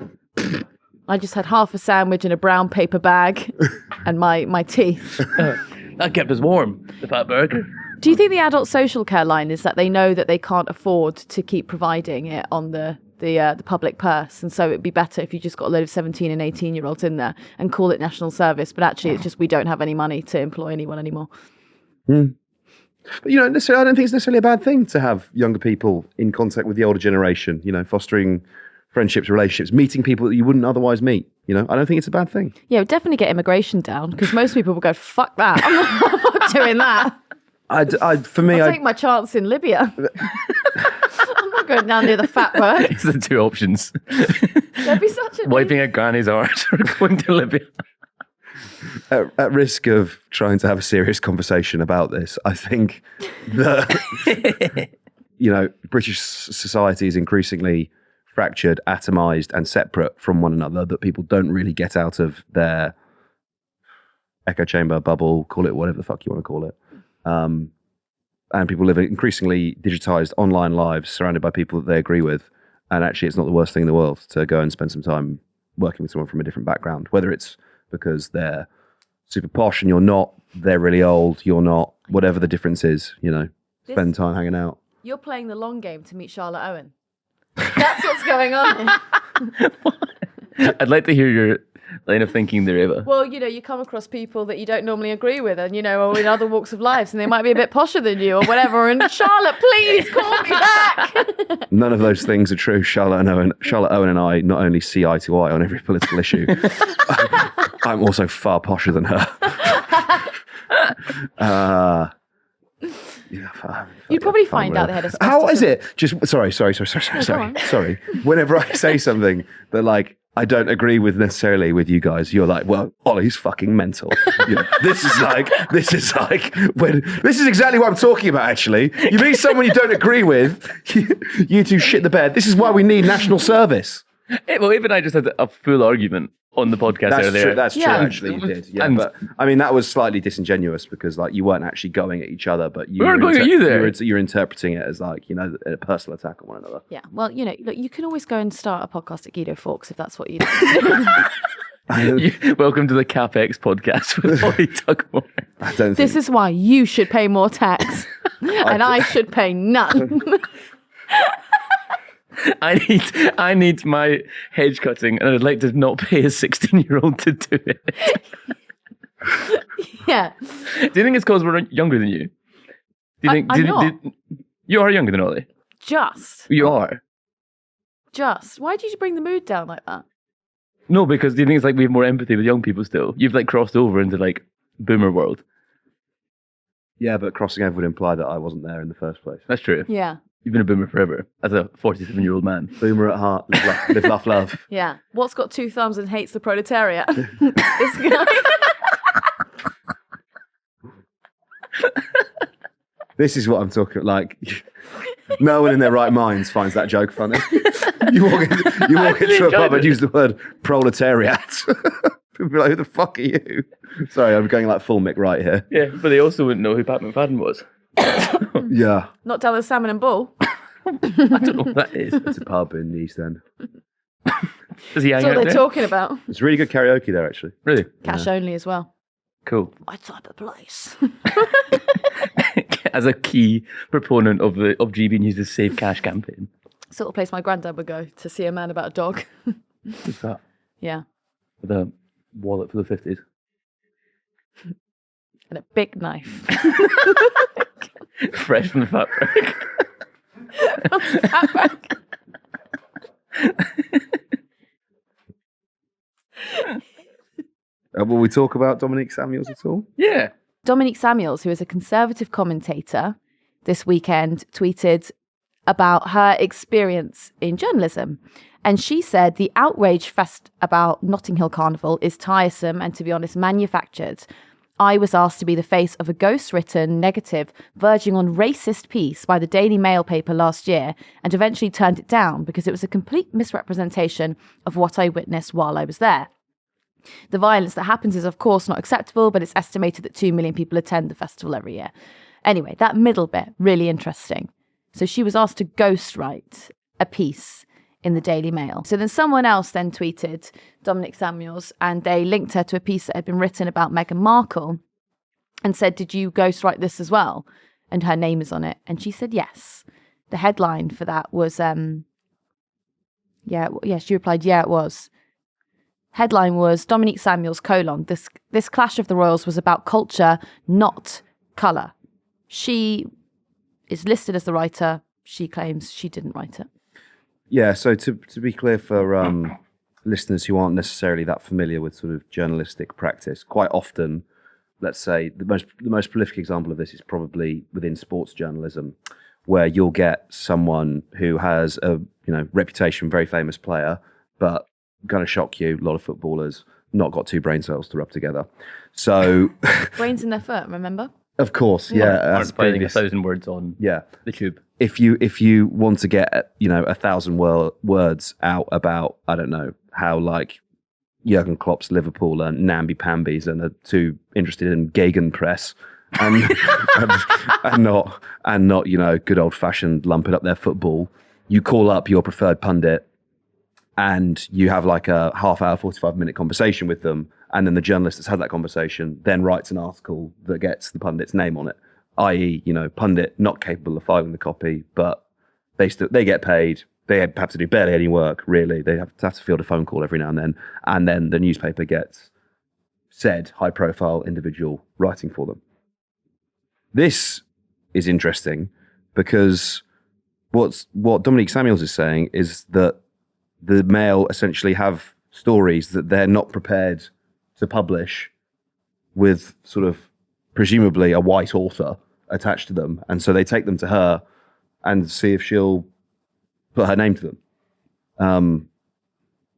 I just had half a sandwich in a brown paper bag and my teeth. That kept us warm, the fatberg. Do you think the adult social care line is that they know that they can't afford to keep providing it on the public purse, and so it'd be better if you just got a load of 17 and 18-year-olds in there and call it national service, but actually it's just we don't have any money to employ anyone anymore. But I don't think it's necessarily a bad thing to have younger people in contact with the older generation, fostering friendships, relationships, meeting people that you wouldn't otherwise meet. I don't think it's a bad thing. Yeah, we'll definitely get immigration down, because most people will go, fuck that, I'm not doing that. I'll take my chance in Libya. I'm not going down near the fatberg. It's the two options. There'd be such a... Wiping a granny's arse or going to Libya. At risk of trying to have a serious conversation about this, I think that, British society is increasingly fractured, atomized, and separate from one another, that people don't really get out of their echo chamber, bubble, call it whatever the fuck you want to call it. And people live increasingly digitized online lives surrounded by people that they agree with. And actually, it's not the worst thing in the world to go and spend some time working with someone from a different background, whether it's because they're super posh and you're not, they're really old, you're not, whatever the difference is, spend time hanging out. You're playing the long game to meet Charlotte Owen. That's what's going on. I'd like to hear your line of thinking there, Eva. Well, you come across people that you don't normally agree with, and or in other walks of life, and they might be a bit posher than you or whatever. And Charlotte, please call me back. None of those things are true. Charlotte Owen and I not only see eye to eye on every political issue, I'm also far posher than her. You'd probably find out they had a How is it? Just sorry. Whenever I say something that like I don't agree with necessarily with you guys, you're like, well, Ollie's fucking mental. This is exactly what I'm talking about, actually. You meet someone you don't agree with, you two shit the bed. This is why we need national service. Well, even I just had a full argument on the podcast earlier. That's true, actually, you did. Yeah, but I mean, that was slightly disingenuous because like you weren't actually going at each other, but we weren't going at you there. You're interpreting it as like, a personal attack on one another. Yeah, well, look, you can always go and start a podcast at Guido Fawkes if that's what you do. Welcome to the CapEx podcast with Ollie Tugmore. This is why you should pay more tax and I should pay none. I need my hedge cutting, and I'd like to not pay a 16-year-old to do it. Yeah. Do you think it's because we're younger than you? Do you think I'm not. You are younger than Ollie? Just. You are. Just. Why did you bring the mood down like that? No, because do you think it's like we have more empathy with young people still? You've like crossed over into like boomer world. Yeah, but crossing over would imply that I wasn't there in the first place. That's true. Yeah. You've been a boomer forever, as a 47-year-old man. Boomer at heart, live, laugh, love. Yeah. What's got two thumbs and hates the proletariat? This guy. This is what I'm talking like. No one in their right minds finds that joke funny. You walk into a pub and use the word proletariat. People be like, who the fuck are you? Sorry, I'm going like full Mick Wright here. Yeah, but they also wouldn't know who Pat McFadden was. Yeah. Not down the Salmon and Bull. I don't know what that is. It's a pub in the East End. Does he hang That's out what they're there? talking about. It's really good karaoke there, actually. Really? Cash only as well. Cool. My type of place. As a key proponent of GB News' Save Cash campaign. Sort of place my granddad would go to see a man about a dog. What's that? Yeah. With a wallet for the 50s. And a big knife. Fresh from the fabric. Will we talk about Dominique Samuels at all? Yeah. Dominique Samuels, who is a Conservative commentator, this weekend tweeted about her experience in journalism. And she said the outrage fest about Notting Hill Carnival is tiresome and, to be honest, manufactured. I was asked to be the face of a ghost-written, negative, verging on racist piece by the Daily Mail paper last year and eventually turned it down because it was a complete misrepresentation of what I witnessed while I was there. The violence that happens is, of course, not acceptable, but it's estimated that 2 million people attend the festival every year. Anyway, that middle bit, really interesting. So she was asked to ghostwrite a piece in the Daily Mail. So then someone else then tweeted Dominique Samuels, and they linked her to a piece that had been written about Meghan Markle and said, did you ghostwrite this as well? And her name is on it. And she said, yes. The headline for that was, she replied, yeah, it was. Headline was Dominique Samuels, : this clash of the royals was about culture, not colour. She is listed as the writer. She claims she didn't write it. Yeah, so to be clear for listeners who aren't necessarily that familiar with sort of journalistic practice, quite often, let's say the most prolific example of this is probably within sports journalism, where you'll get someone who has a reputation, very famous player, but going to shock you, a lot of footballers not got two brain cells to rub together. So brains in their foot, remember? Of course, yeah. Aren't finding 1,000 words on the tube. If you want to get 1,000 words out about, I don't know, how like Jurgen Klopp's Liverpool and namby-pambies and are too interested in Gegenpress and not good old fashioned lumping up their football, you call up your preferred pundit and you have like a half-hour, 45-minute conversation with them, and then the journalist that's had that conversation then writes an article that gets the pundit's name on it, i.e., pundit not capable of filing the copy, but they get paid, they have to do barely any work, really. They have to field a phone call every now and then the newspaper gets said high-profile individual writing for them. This is interesting because what Dominique Samuels is saying is that the Mail essentially have stories that they're not prepared to publish with sort of presumably a white author attached to them. And so they take them to her and see if she'll put her name to them,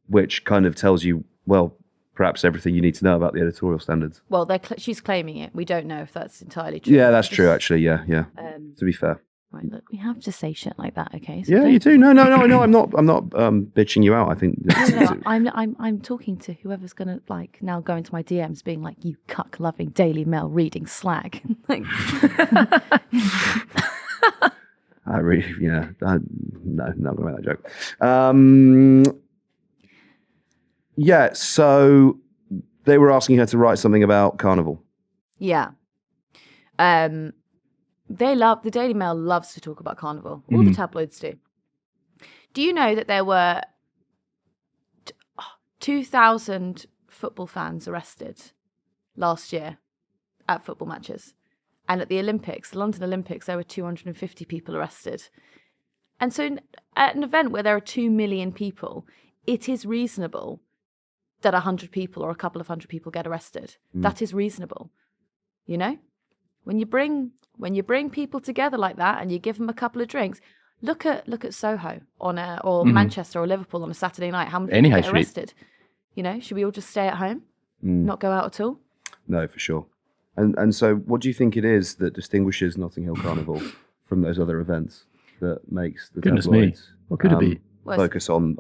which kind of tells you, well, perhaps everything you need to know about the editorial standards. Well, she's claiming it. We don't know if that's entirely true. Yeah, that's true, actually. Yeah. To be fair. Right, look, we have to say shit like that, okay? So Yeah, you do. No. I'm not bitching you out. I think No, I'm talking to whoever's gonna like now go into my DMs, being like, "You cuck loving Daily Mail reading slag." Like, I really, no, not gonna make that joke. Yeah, so they were asking her to write something about Carnival. yeah. The Daily Mail loves to talk about Carnival. All the tabloids do. Do you know that there were 2,000 football fans arrested last year at football matches? And at the Olympics, the London Olympics, there were 250 people arrested. And so at an event where there are 2 million people, it is reasonable that 100 people or a couple of hundred people get arrested. That is reasonable. You know? When you bring people together like that and you give them a couple of drinks, look at Soho or Manchester or Liverpool on a Saturday night. How many people get arrested? You know, should we all just stay at home, not go out at all? No, for sure. And so, what do you think it is that distinguishes Notting Hill Carnival from those other events that makes the tabloids What could it be? focus on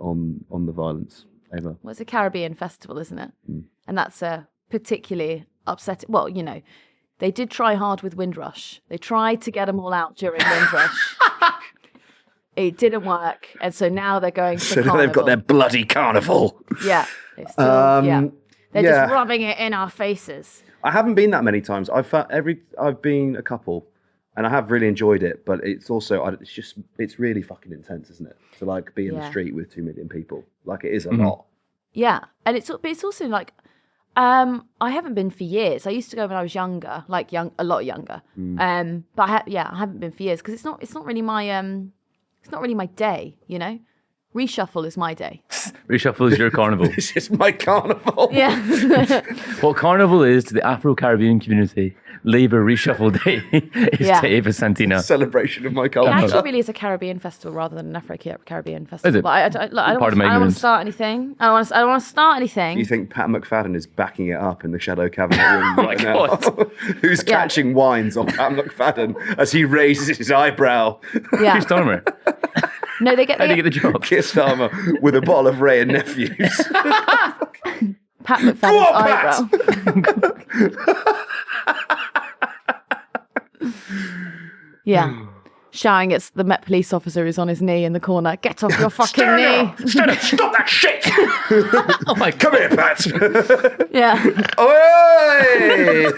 the violence? Ava? Well, it's a Caribbean festival, isn't it? And that's a particularly upsetting. Well, you know, they did try hard with Windrush. They tried to get them all out during Windrush. It didn't work, and so now they're going to So now Carnival. they've got their bloody carnival. Yeah, they're still, they're just rubbing it in our faces. I haven't been that many times. I've been a couple, and I have really enjoyed it. But it's also it's really fucking intense, isn't it? To like be in the street with 2 million people, like it is a lot. Yeah, and it's also like I haven't been for years. I used to go when I was younger, a lot younger. But I haven't been for years because it's not really my day, you know. Reshuffle is my day. Reshuffle is your carnival. This is my carnival. Yeah. What Carnival is to the Afro-Caribbean community, Labour Reshuffle Day is to Ava Santina. Celebration of my It culture. actually really is a Caribbean festival rather than an Afro-Caribbean festival. Is it? But I don't want to start anything. I don't want to start anything. Do you think Pat McFadden is backing it up in the shadow cabinet room Oh my right now? God. Who's catching wines on Pat McFadden as he raises his eyebrow? Yeah. Who's Starmer? No, they get How do you get the job? Keir Starmer with a bottle of Ray and Nephews. Pat McFadden's eyebrow. Yeah. Shouting at the Met police officer who's on his knee in the corner. Get off your fucking knee. Stand up! Stop that shit! Oh my God. Come here, Pat! Yeah. Oi!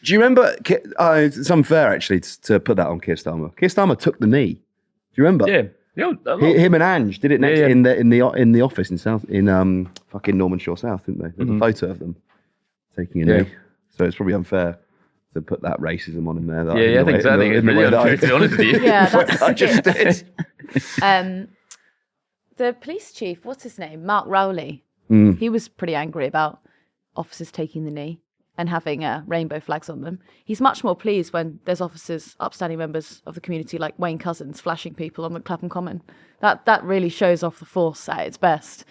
Do you remember? It's unfair actually to put that on Keir Starmer. Keir Starmer took the knee. Do you remember? Yeah. Him and Ange did it next Yeah. in the office in fucking Norman Shore South, didn't they? There's a photo of them taking a knee. So it's probably unfair to put that racism on him there. I think so. I think it's really unfair, to be honest with you. Yeah, that's I just did. The police chief, what's his name? Mark Rowley. He was pretty angry about officers taking the knee and having rainbow flags on them. He's much more pleased when there's officers, upstanding members of the community like Wayne Couzens flashing people on the Clapham Common. That really shows off the force at its best.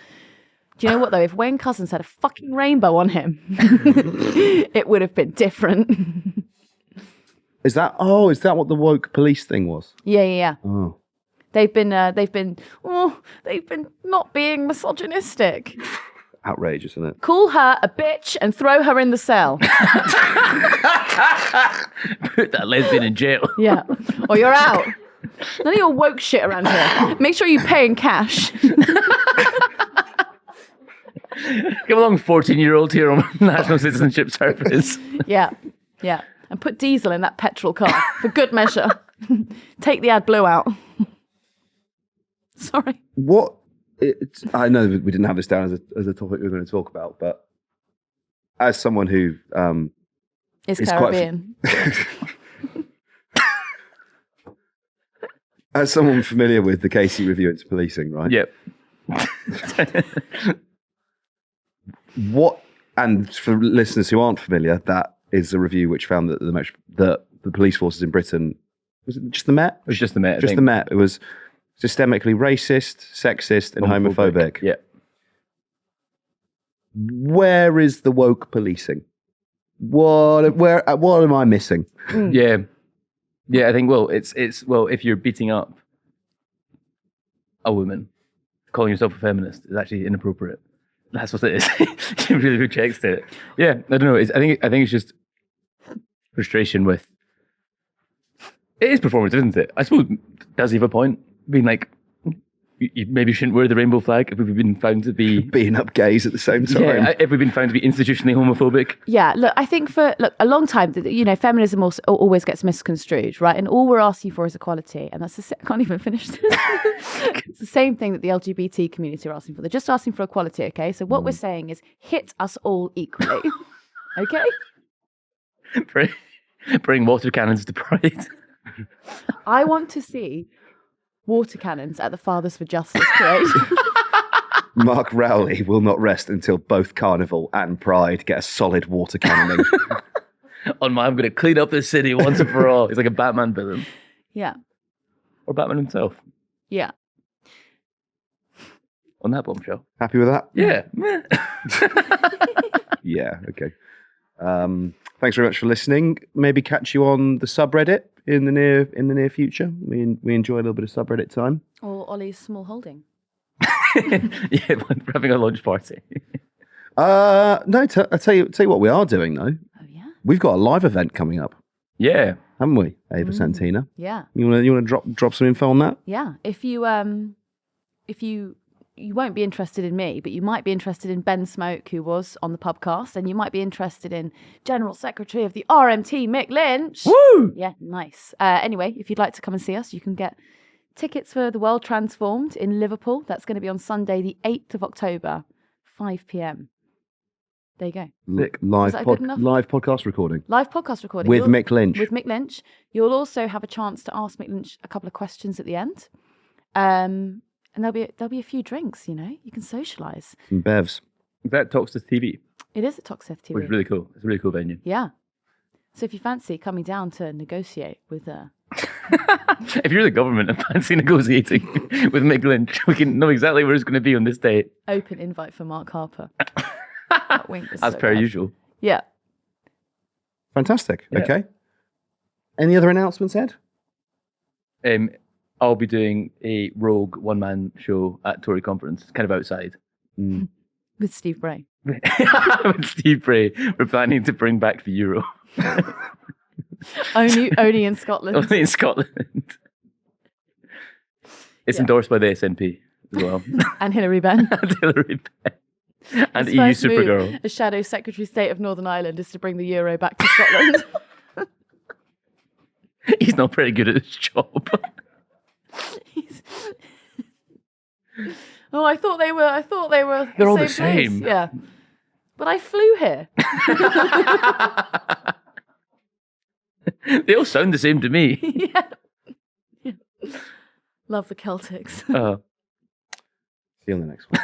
Do you know what though? If Wayne Couzens had a fucking rainbow on him, it would have been different. Is that what the woke police thing was? Yeah. Oh. They've been not being misogynistic. Outrageous, isn't it? Call her a bitch and throw her in the cell. Put that lesbian in jail. Yeah. Or you're out. None of your woke shit around here. Make sure you pay in cash. Come along, 14-year-old here on National Citizenship Service. Yeah. and put diesel in that petrol car for good measure. Take the AdBlue out. Sorry. I know we didn't have this down as a topic we were going to talk about, but as someone who It's Caribbean. As someone familiar with the Casey review into policing, right? Yep. And for listeners who aren't familiar, that is a review which found that the police forces in Britain, was it just the Met? It was just the Met. Just the Met. It was systemically racist, sexist, and homophobic. Yeah. Where is the woke policing? What am I missing? Yeah. Yeah, I think, if you're beating up a woman, calling yourself a feminist is actually inappropriate. That's what it is. You really big checks to it. Yeah, I don't know. I think it's just frustration with. It is performative, isn't it? I suppose, does he have a point? Being like, you maybe shouldn't wear the rainbow flag if we've been found to be beating up gays at the same time. Yeah, if we've been found to be institutionally homophobic. Yeah, look, I think for a long time, feminism also always gets misconstrued, right? And all we're asking for is equality, and I can't even finish this. It's the same thing that the LGBT community are asking for. They're just asking for equality, okay? So what we're saying is hit us all equally, okay? Bring water cannons to Pride. I want to see water cannons at the Fathers for Justice parade. Mark Rowley will not rest until both Carnival and Pride get a solid water cannoning. I'm going to clean up this city once and for all. He's like a Batman villain. Yeah. Or Batman himself. Yeah. On that bombshell. Happy with that? Yeah. Yeah, okay. Thanks very much for listening. Maybe catch you on the subreddit in the near future. We enjoy a little bit of subreddit time. Or Ollie's small holding. Yeah, we're having a lunch party. No, I'll tell you what we are doing though. Oh yeah. We've got a live event coming up, Yeah. haven't we, Ava Santina? Yeah. You want to drop some info on that? Yeah. If you won't be interested in me, but you might be interested in Ben Smoke, who was on the Pubcast, and you might be interested in General Secretary of the RMT, Mick Lynch. Woo! Yeah, nice. Anyway, if you'd like to come and see us, you can get tickets for The World Transformed in Liverpool. That's going to be on Sunday, the 8th of October, 5 p.m. There you go. Live good enough? live podcast recording Live podcast recording. with Mick Lynch. With Mick Lynch. You'll also have a chance to ask Mick Lynch a couple of questions at the end. And there'll be a few drinks, you can socialise. Some bevs. That talks to TV, It is at Toxteth TV. which is really cool. It's a really cool venue. Yeah. So if you fancy coming down to negotiate with If you're the government and fancy negotiating with Mick Lynch, we can know exactly where it's going to be on this day. open invite for Mark Harper. That wink was As so per bad. usual. Yeah. Fantastic. Yeah. Okay. Any other announcements, Ed? I'll be doing a rogue one-man show at Tory Conference, kind of outside. With Steve Bray. With Steve Bray, we're planning to bring back the Euro. Only in Scotland. Only in Scotland. It's endorsed by the SNP as well. And Hilary Benn. And Hillary Benn. And His EU first move Supergirl. as Shadow Secretary of State of Northern Ireland is to bring the Euro back to Scotland. He's not very good at his job. Oh, I thought they were. They're all the place. same. Yeah, but I flew here. They all sound the same to me. Yeah. Love the Celtics. See you on the next one.